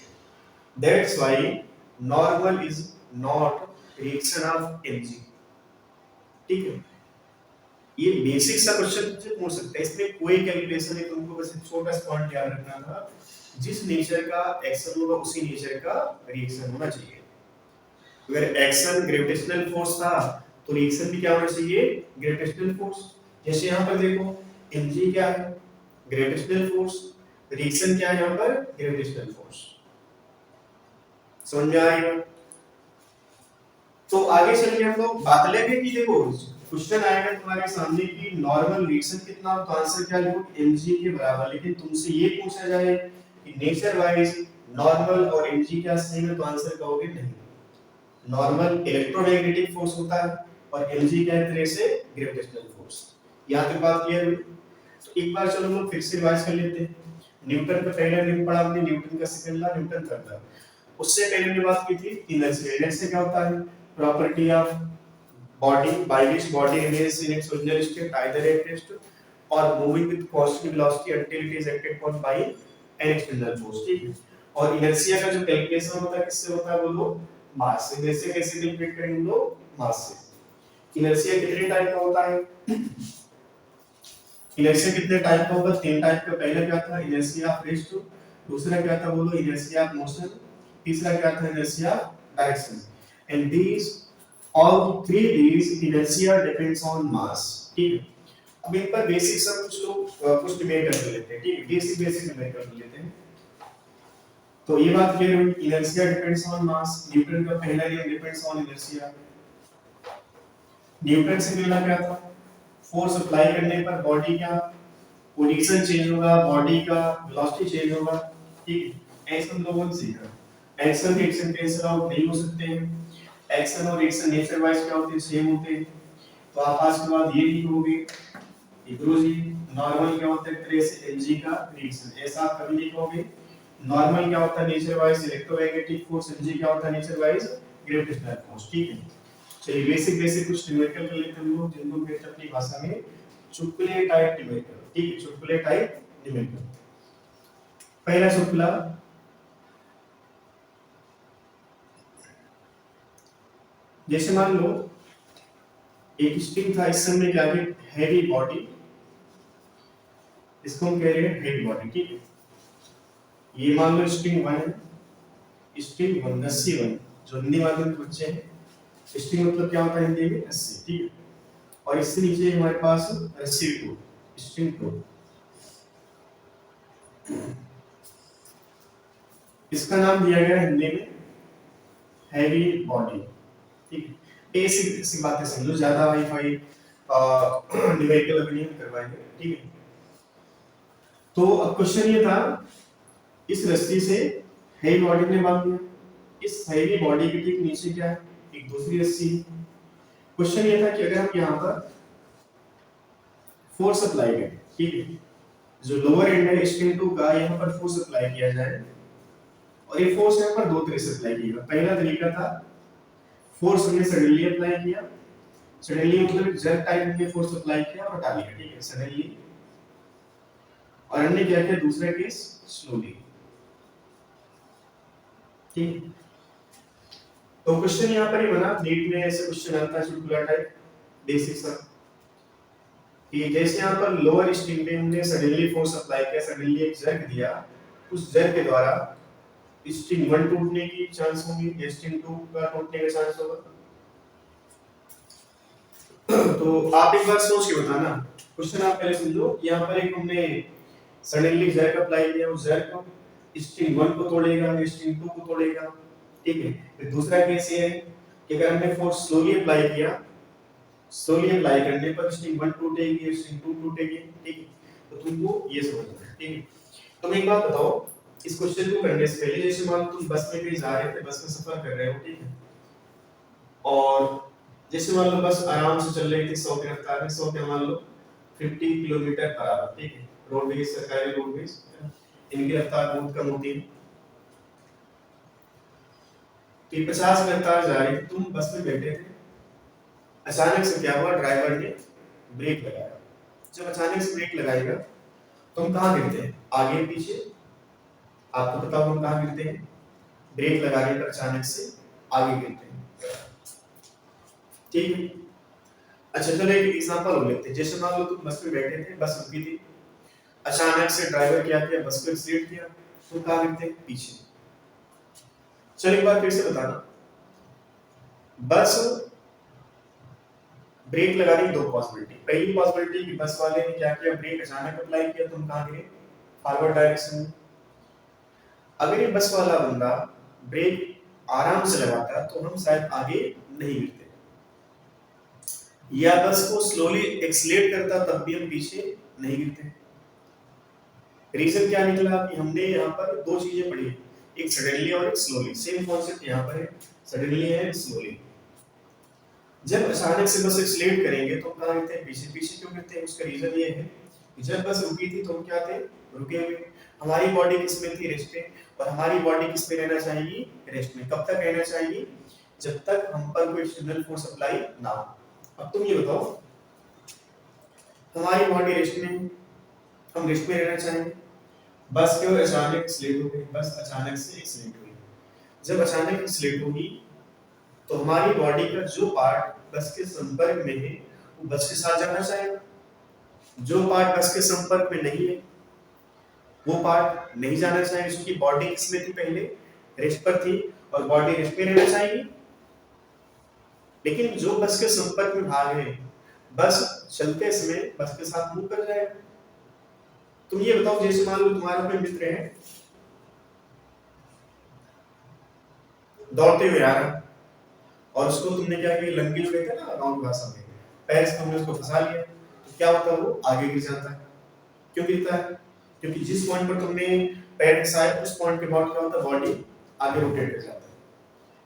That's why normal is not reaction of mg। ठीक है, ये बेसिक सा क्वेश्चन तुमसे पूछ सकते हैं, इसमें कोई कैलकुलेशन नहीं, तुमको बस एक छोटा सा पॉइंट याद रखना था, जिस नेचर का एक्शन होगा उसी नेचर का रिएक्शन होना चाहिए। अगर एक्शन ग्रेविटेशनल फोर्स था तो रिएक्शन भी क्या होना चाहिए? Gravitational force. जैसे यहाँ पर देखो, mg क्या है? Gravitational force. रिएक्शन क्या है यहाँ पर? Gravitational force. समझ में आ रही है? तो आगे चलिए हम लोग बात लेंगे कि देखो क्वेश्चन आएगा तुम्हारे सामने कि नॉर्मल रिएक्शन कितना हो, तो आंसर क्या लिखोगे? mg के बराबर। लेकिन तुमसे ये पूछा जाए कि नेचर वाइज नॉर्मल और mg क्या सेम है, तो आंसर कहोगे नहीं। नॉर्मल इलेक्ट्रोमैग्नेटिक फोर्स होता है और mg क्या है? तरह से ग्रेविटेशनल फोर्स। यहाँ तक बात क्लियर हुई? तो एक बार चलो हम फिर से रिवाइज कर लेते हैं। न्यूटन का पहला नियम पढ़ा हमने, न्यूटन का second law, Newton third law. उससे पहले हमने बात की थी इनर्शिया। इनर्शिया क्या होता है? Property of body by which body remains in its original state either at rest or moving with constant velocity until it is acted upon by an external force। ठीक है, और इनर्शिया का जो calculation होता है किससे होता है? बोलो, मास से। इनर्शिया कैसे कैलकुलेट करेंगे हम लोग? मास से। इनर्शिया कितने टाइप का होता है? इनर्शिया कितने टाइप का होगा? तीन टाइप का। पहला क्या था? Inertia of rest. दूसरा क्या था? बोलो, इनर्शिया ऑफ मोशन। तीसरा क्या था? Inertia of direction. And these all three these inertia depends on mass। ठीक है, अब इन पर बेसिक सब कुछ लोग कुछ न्यूमेरिकल कर लेते हैं। ठीक है, बेसिक न्यूमेरिकल कर लेते हैं। तो ये बात क्लियर हुई, inertia depends on mass. Newton का पहला नियम डिपेंड्स ऑन इनर्शिया। न्यूटन से मिला क्या था? फोर्स अप्लाई करने पर बॉडी का पोजीशन चेंज होगा, बॉडी का वेलोसिटी चेंज होगा। ठीक है, ऐसा हम लोगों ने सीखा। एक्शन रिएक्शन कैंसिल आउट नहीं हो सकते हैं। एक्शन और रिएक्शन नेचर वाइज क्या होते हैं? सेम होते हैं। तो आप आज के बाद ये लिखोगे जी नॉर्मल क्या होता है? तरह से mg का रिएक्शन। ऐसा आप कभी लिखोगे। नॉर्मल क्या होता है? Nature wise electromagnetic force. mg क्या होता है? Nature wise gravitational force. ठीक है, चलिए बेसिक कुछ न्यूमेरिकल कर लेते हैं हम लोग, जिनको कहते हैं अपनी भाषा में चुटकुले टाइप न्यूमेरिकल। ठीक है, चुटकुले टाइप निम्नलिखित। पहला चुटकुला, जैसे मान लो एक स्ट्रिंग था, इस समय क्या है, हैवी बॉडी, इसको हम कह रहे हैं हैवी बॉडी, ठीक है। ये मान लो स्ट्रिंग 1 है, स्ट्रिंग 1 रस्सी 1, जो हिंदी माध्यम के बच्चे हैं, स्ट्रिंग मतलब क्या होता है हिंदी में, रस्सी, ठीक है। और इससे नीचे हमारे पास रस्सी 2, स्ट्रिंग 2, इसका नाम दिया गया हिंदी में हैवी बॉडी, ठीक है। बेसिक सी बातें समझो, ज्यादा वाईफाई न्यूमेरिकल अभी नहीं करवाएंगे, ठीक है। तो अब क्वेश्चन ये था, इस रस्सी से हैवी बॉडी ने बांध दिया, इस हैवी बॉडी के ठीक नीचे क्या है, एक दूसरी रस्सी है। क्वेश्चन ये था कि अगर हम यहाँ पर फोर्स अप्लाई करें, ठीक है, जो लोअर एंड है स्ट्रिंग 2 का, यहाँ पर फोर्स अप्लाई किया जाए, और ये फोर्स यहाँ पर दो तरह से अप्लाई किया। पहला तरीका था फोर्स हमने सडनली अप्लाई किया, सडनली मतलब जर्क टाइप में फोर्स अप्लाई किया और हटा लिया, ठीक है, सडनली। और हमने क्या किया दूसरा केस, स्लोली, ठीक। तो क्वेश्चन यहाँ पर ही बना, नीट में ऐसे क्वेश्चन आता है चुटकुला टाइप, बेसिक सा, कि जैसे यहाँ पर लोअर स्ट्रिंग पे हमने सडनली फोर्स अप्लाई किया, सडनली एक जर्क दिया, उस जर्क के द्वारा स्ट्रिंग 1 टूटने की चांस होंगी, स्ट्रिंग 2 का टूटने का चांस होगा। तो आप एक बार सोच के बताना, क्वेश्चन आप पहले समझो। यहाँ पर एक हमने सडनली जर्क अप्लाई किया, उस जर्क स्ट्रिंग 1 को तोड़ेगा, स्ट्रिंग 2 को तोड़ेगा, ठीक है। फिर दूसरा केस ये है कि अगर हमने फोर्स स्लोली अप्लाई किया, स्लोली अप्लाई करने पर स्ट्रिंग 1 टूटेगी, स्ट्रिंग 2 टूटेगी, ठीक है। तो तुमको ये समझना है, ठीक है। तुम एक बात बताओ, इस क्वेश्चन को करने से पहले, जैसे मान लो तुम बस में कहीं जा रहे थे, बस में सफर कर रहे हो, ठीक है, और जैसे मान लो बस आराम से चल रही थी 100 की रफ्तार में, 100 के मान लो 50 किलोमीटर पर आवर, ठीक है। रोडवेज, सरकारी रोडवेज, इनकी रफ्तार बहुत कम होती है, तो 50 की रफ्तार जा रही थी, तुम बस में बैठे थे, अचानक से क्या हुआ, ड्राइवर ने ब्रेक लगाया। जब अचानक से ब्रेक लगाएगा तो हम कहाँ गिरते हैं, आगे पीछे, आपको पता हो हम कहाँ गिरते हैं, ब्रेक लगाने पर अचानक से आगे गिरते हैं, ठीक है। अच्छा चलो एक एग्जांपल और लेते हैं, जैसे मान लो तुम बस में बैठे थे, बस रुकी थी, अचानक से ड्राइवर क्या किया, बस को एक्सीलेट किया, तो कहाँ गिरते हैं, पीछे। चलो एक बार फिर से बताना, बस ब्रेक लगाने की दो पॉसिबिलिटी, पहली पॉसिबिलिटी कि बस वाले ने क्या किया, ब्रेक अचानक अप्लाई किया, तुम कहाँ गिरे, फॉरवर्ड डायरेक्शन में। अगर ये बस वाला बंदा ब्रेक आराम से लगाता तो हम शायद आगे नहीं गिरते, या बस को स्लोली एक्सीलेट करता तब भी हम पीछे नहीं गिरते। रीजन क्या निकला कि हमने यहाँ पर दो चीजें पढ़ी, एक सडनली और एक स्लोली, सेम कॉन्सेप्ट यहाँ पर है, सडनली है स्लोली। जब अचानक से बस एक्सीलेट करेंगे तो कहाँ गिरते हैं, पीछे। पीछे क्यों गिरते हैं, उसका रीजन ये है कि जब बस रुकी थी तो हम क्या थे, रुके हुए। हमारी बॉडी किस में थी, रेस्ट में, और हमारी बॉडी किस में रहना चाहिए, रेस्ट में। कब तक रहना चाहिए, जब तक हम पर कोई एक्सटर्नल फोर्स अप्लाई ना हो। अब तुम ये बताओ, हमारी बॉडी रेस्ट में, हम रेस्ट में रहना चाहेंगे, बस क्यों अचानक एक्सीलेट हो गई, बस अचानक से एक्सीलेट हुई। जब अचानक एक्सीलेट होगी तो हमारी बॉडी का जो पार्ट बस के संपर्क में है वो बस के साथ जाना चाहेगा, जो पार्ट बस के संपर्क में नहीं है वो पार्ट नहीं जाना चाहेगा, क्योंकि बॉडी किसमें थी, पहले रेस्ट पर थी, और बॉडी रेस्ट में रहना चाहेगी। लेकिन जो बस के संपर्क में भाग है, बस चलते समय बस के साथ मूव कर जाएगा। तुम ये बताओ, जैसे मान लो तुम्हारा कोई मित्र है, दौड़ते हुए आ रहा, और उसको तुमने क्या किया, लंगी जो कहते हैं ना गांव भाषा में, पैर से तुमने उसको फंसा लिया, तो क्या होता है, वो आगे गिर जाता है। क्यों गिरता है, क्योंकि जिस पॉइंट पर तुमने पैर फंसाया उस पॉइंट के बाद क्या होता है, बॉडी आगे रोटेट कर जाता है,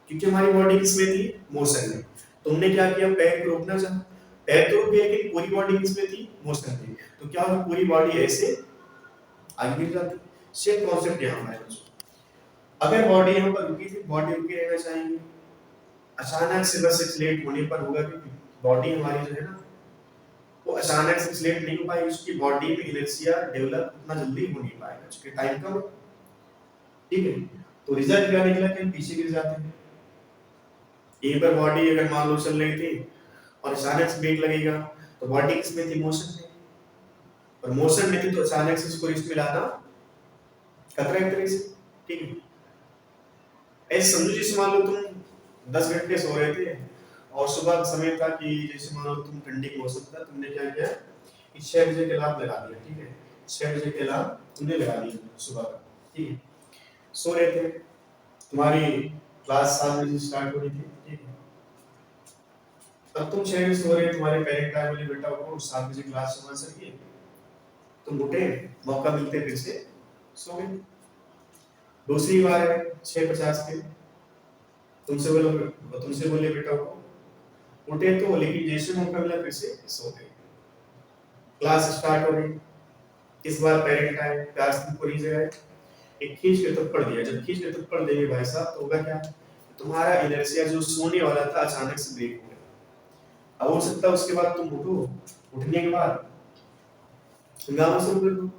क्योंकि हमारी बॉडी किसमें थी, मोशन में। तुमने क्या किया, पैर को रोकना चाहा, पैर तो रुक गया, लेकिन पूरी बॉडी किसमें थी, मोशन में। तो क्या होगा, पूरी बॉडी ऐसे आगे गिर जाती। सेम कॉन्सेप्ट यहाँ हमारे पास, अगर बॉडी यहाँ पर रुकी थी, बॉडी रुके रहना चाहिए, अचानक से बस एक्सीलेट होने पर होगा कि बॉडी हमारी जो है ना वो अचानक से स्लेट नहीं हो पाएगी, उसकी बॉडी में इनर्शिया डेवलप उतना जल्दी हो नहीं पाएगा, उसके टाइम कम। ठीक है, तो रिजल्ट क्या निकला कि हम पीछे गिर जाते हैं। एक बार बॉडी अगर मान लो चल रही थी और अचानक से ब्रेक लगेगा तो बॉडी किसमें थी, मोशन में, और मोशन में थी तो अचानक से इसको रिस्ट में लाना खतरा एक तरह से। ठीक है, ऐसे समझो जैसे मान लो तुम 10 घंटे सो रहे थे और सुबह का समय था कि जैसे मान लो तुम ठंडी का मौसम था, तुमने क्या किया कि 6 बजे के अलार्म लगा दिया। ठीक है, 6 बजे के अलार्म तुमने लगा दिया सुबह का। ठीक है, सो रहे थे, तुम्हारी क्लास 7 बजे स्टार्ट हो रही थी। ठीक है, तब तुम 6 बजे सो रहे, तुम्हारे पेरेंट आए, बोले बेटा उठो 7 बजे क्लास शुरू करिए, तुम उठे, मौका मिलते फिर से सो गए। दूसरी बार है 6:50 पे, तुमसे बोले बेटा उठो, उठे तो, लेकिन जैसे मौका मिला फिर से सो गए। क्लास स्टार्ट हो गई, इस बार पेरेंट आए, प्यार से तुमको नीचे आए, एक खींच के थप्पड़ दिया। जब खींच के थप्पड़ देंगे भाई साहब तो होगा क्या, तुम्हारा इनर्शिया जो सोने वाला था अचानक से ब्रेक हो गया। अब हो सकता है उसके बाद तुम उठो, उठने के बाद हंगामा शुरू कर दो,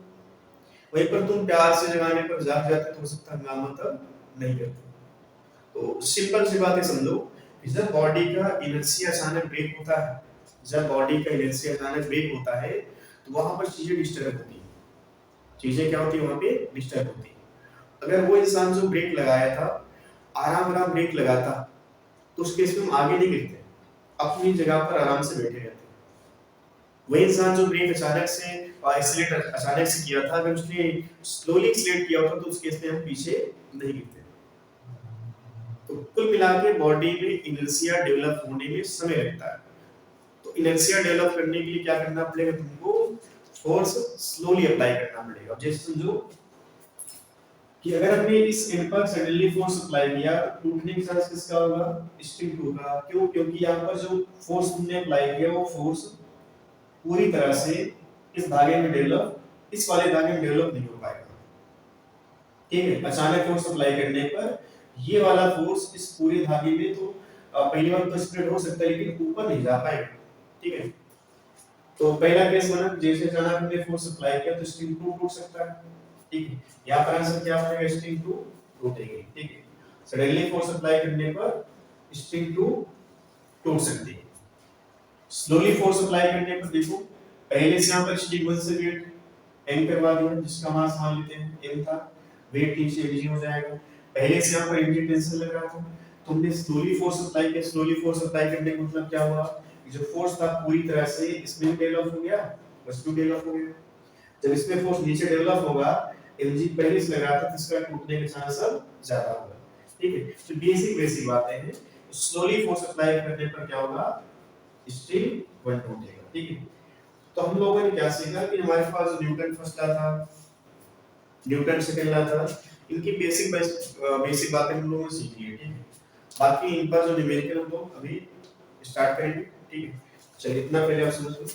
वहीं पर तुम प्यार से जगाने पर जाग जाते तो हो सकता है हंगामा तब नहीं करते। तो सिंपल सी बात है, समझो कि जब बॉडी का इनर्शिया अचानक ब्रेक होता है, जब बॉडी का इनर्शिया अचानक ब्रेक होता है तो वहां पर चीजें डिस्टर्ब होती हैं। चीजें क्या होती है वहां पे, डिस्टर्ब होती है। अगर वो इंसान जो ब्रेक लगाया था आराम आराम ब्रेक लगाता तो उस केस में हम आगे नहीं गिरते, अपनी जगह पर आराम से बैठे रहते। वही इंसान जो ब्रेक अचानक से एक्सीलेट अचानक से किया था, अगर उसने स्लोली एक्सीलेट किया होता तो उस केस में हम पीछे नहीं गिरते। तो कुल मिला के बॉडी में इनर्शिया डेवलप होने में समय लगता है। तो इनर्शिया डेवलप करने के लिए क्या करना पड़ेगा, तुमको फोर्स स्लोली अप्लाई करना पड़ेगा। जैसे समझो कि अगर हमने इस एंड पर सडनली फोर्स अप्लाई किया तो टूटने की चांस किसका होगा, स्ट्रिंग होगा। क्यों, क्योंकि यहाँ पर जो फोर्स तुमने अप्लाई किया वो फोर्स पूरी तरह से इस धागे में डेवलप, इस वाले धागे में डेवलप नहीं हो पाएगा। ठीक है, अचानक फोर्स अप्लाई करने पर ये वाला फोर्स इस पूरे धागे में तो पहली बार तो स्प्रेड हो सकता है लेकिन ऊपर नहीं जा पाएगा। ठीक है, तो पहला केस बना, जैसे अचानक हमने फोर्स अप्लाई किया तो स्ट्रिंग टूट सकता है। ठीक है, यहाँ पर आंसर क्या हो जाएगा, स्ट्रिंग टूटेगी। ठीक है, सडनली फोर्स अप्लाई करने पर स्ट्रिंग टूट सकती है। स्लोली फोर्स अप्लाई करने पर देखो, पहले से यहाँ पर स्ट्रिंग 1 से वेट m करवा दिया, जिसका मास मान लेते हैं m था, वेट नीचे mg हो जाएगा। पहले से यहाँ पर mg टेंशन लग रहा था, तुमने स्लोली फोर्स अप्लाई किया। स्लोली फोर्स अप्लाई करने का मतलब क्या हुआ, जो फोर्स था पूरी तरह से इसमें डेवलप हो गया, बस टू डेवलप हो गया। जब इसमें फोर्स नीचे डेवलप होगा, mg पहले से लग रहा था तो इसका टूटने के चांस अब ज्यादा होगा। ठीक है, तो बेसिक बातें हैं। स्लोली फोर्स अप्लाई करने पर क्या होगा, स्ट्रिंग 1 टूटेगा। ठीक है, तो हम लोगों ने क्या सीखा कि हमारे पास न्यूटन फर्स्ट लॉ था, न्यूटन सेकंड लॉ था, इनकी बेसिक बातें हम लोगों ने सीख ली है। ठीक है, बाकी इन पर जो न्यूमेरिकल हम लोग अभी स्टार्ट करेंगे। ठीक है, चलिए इतना पहले आप समझ लो।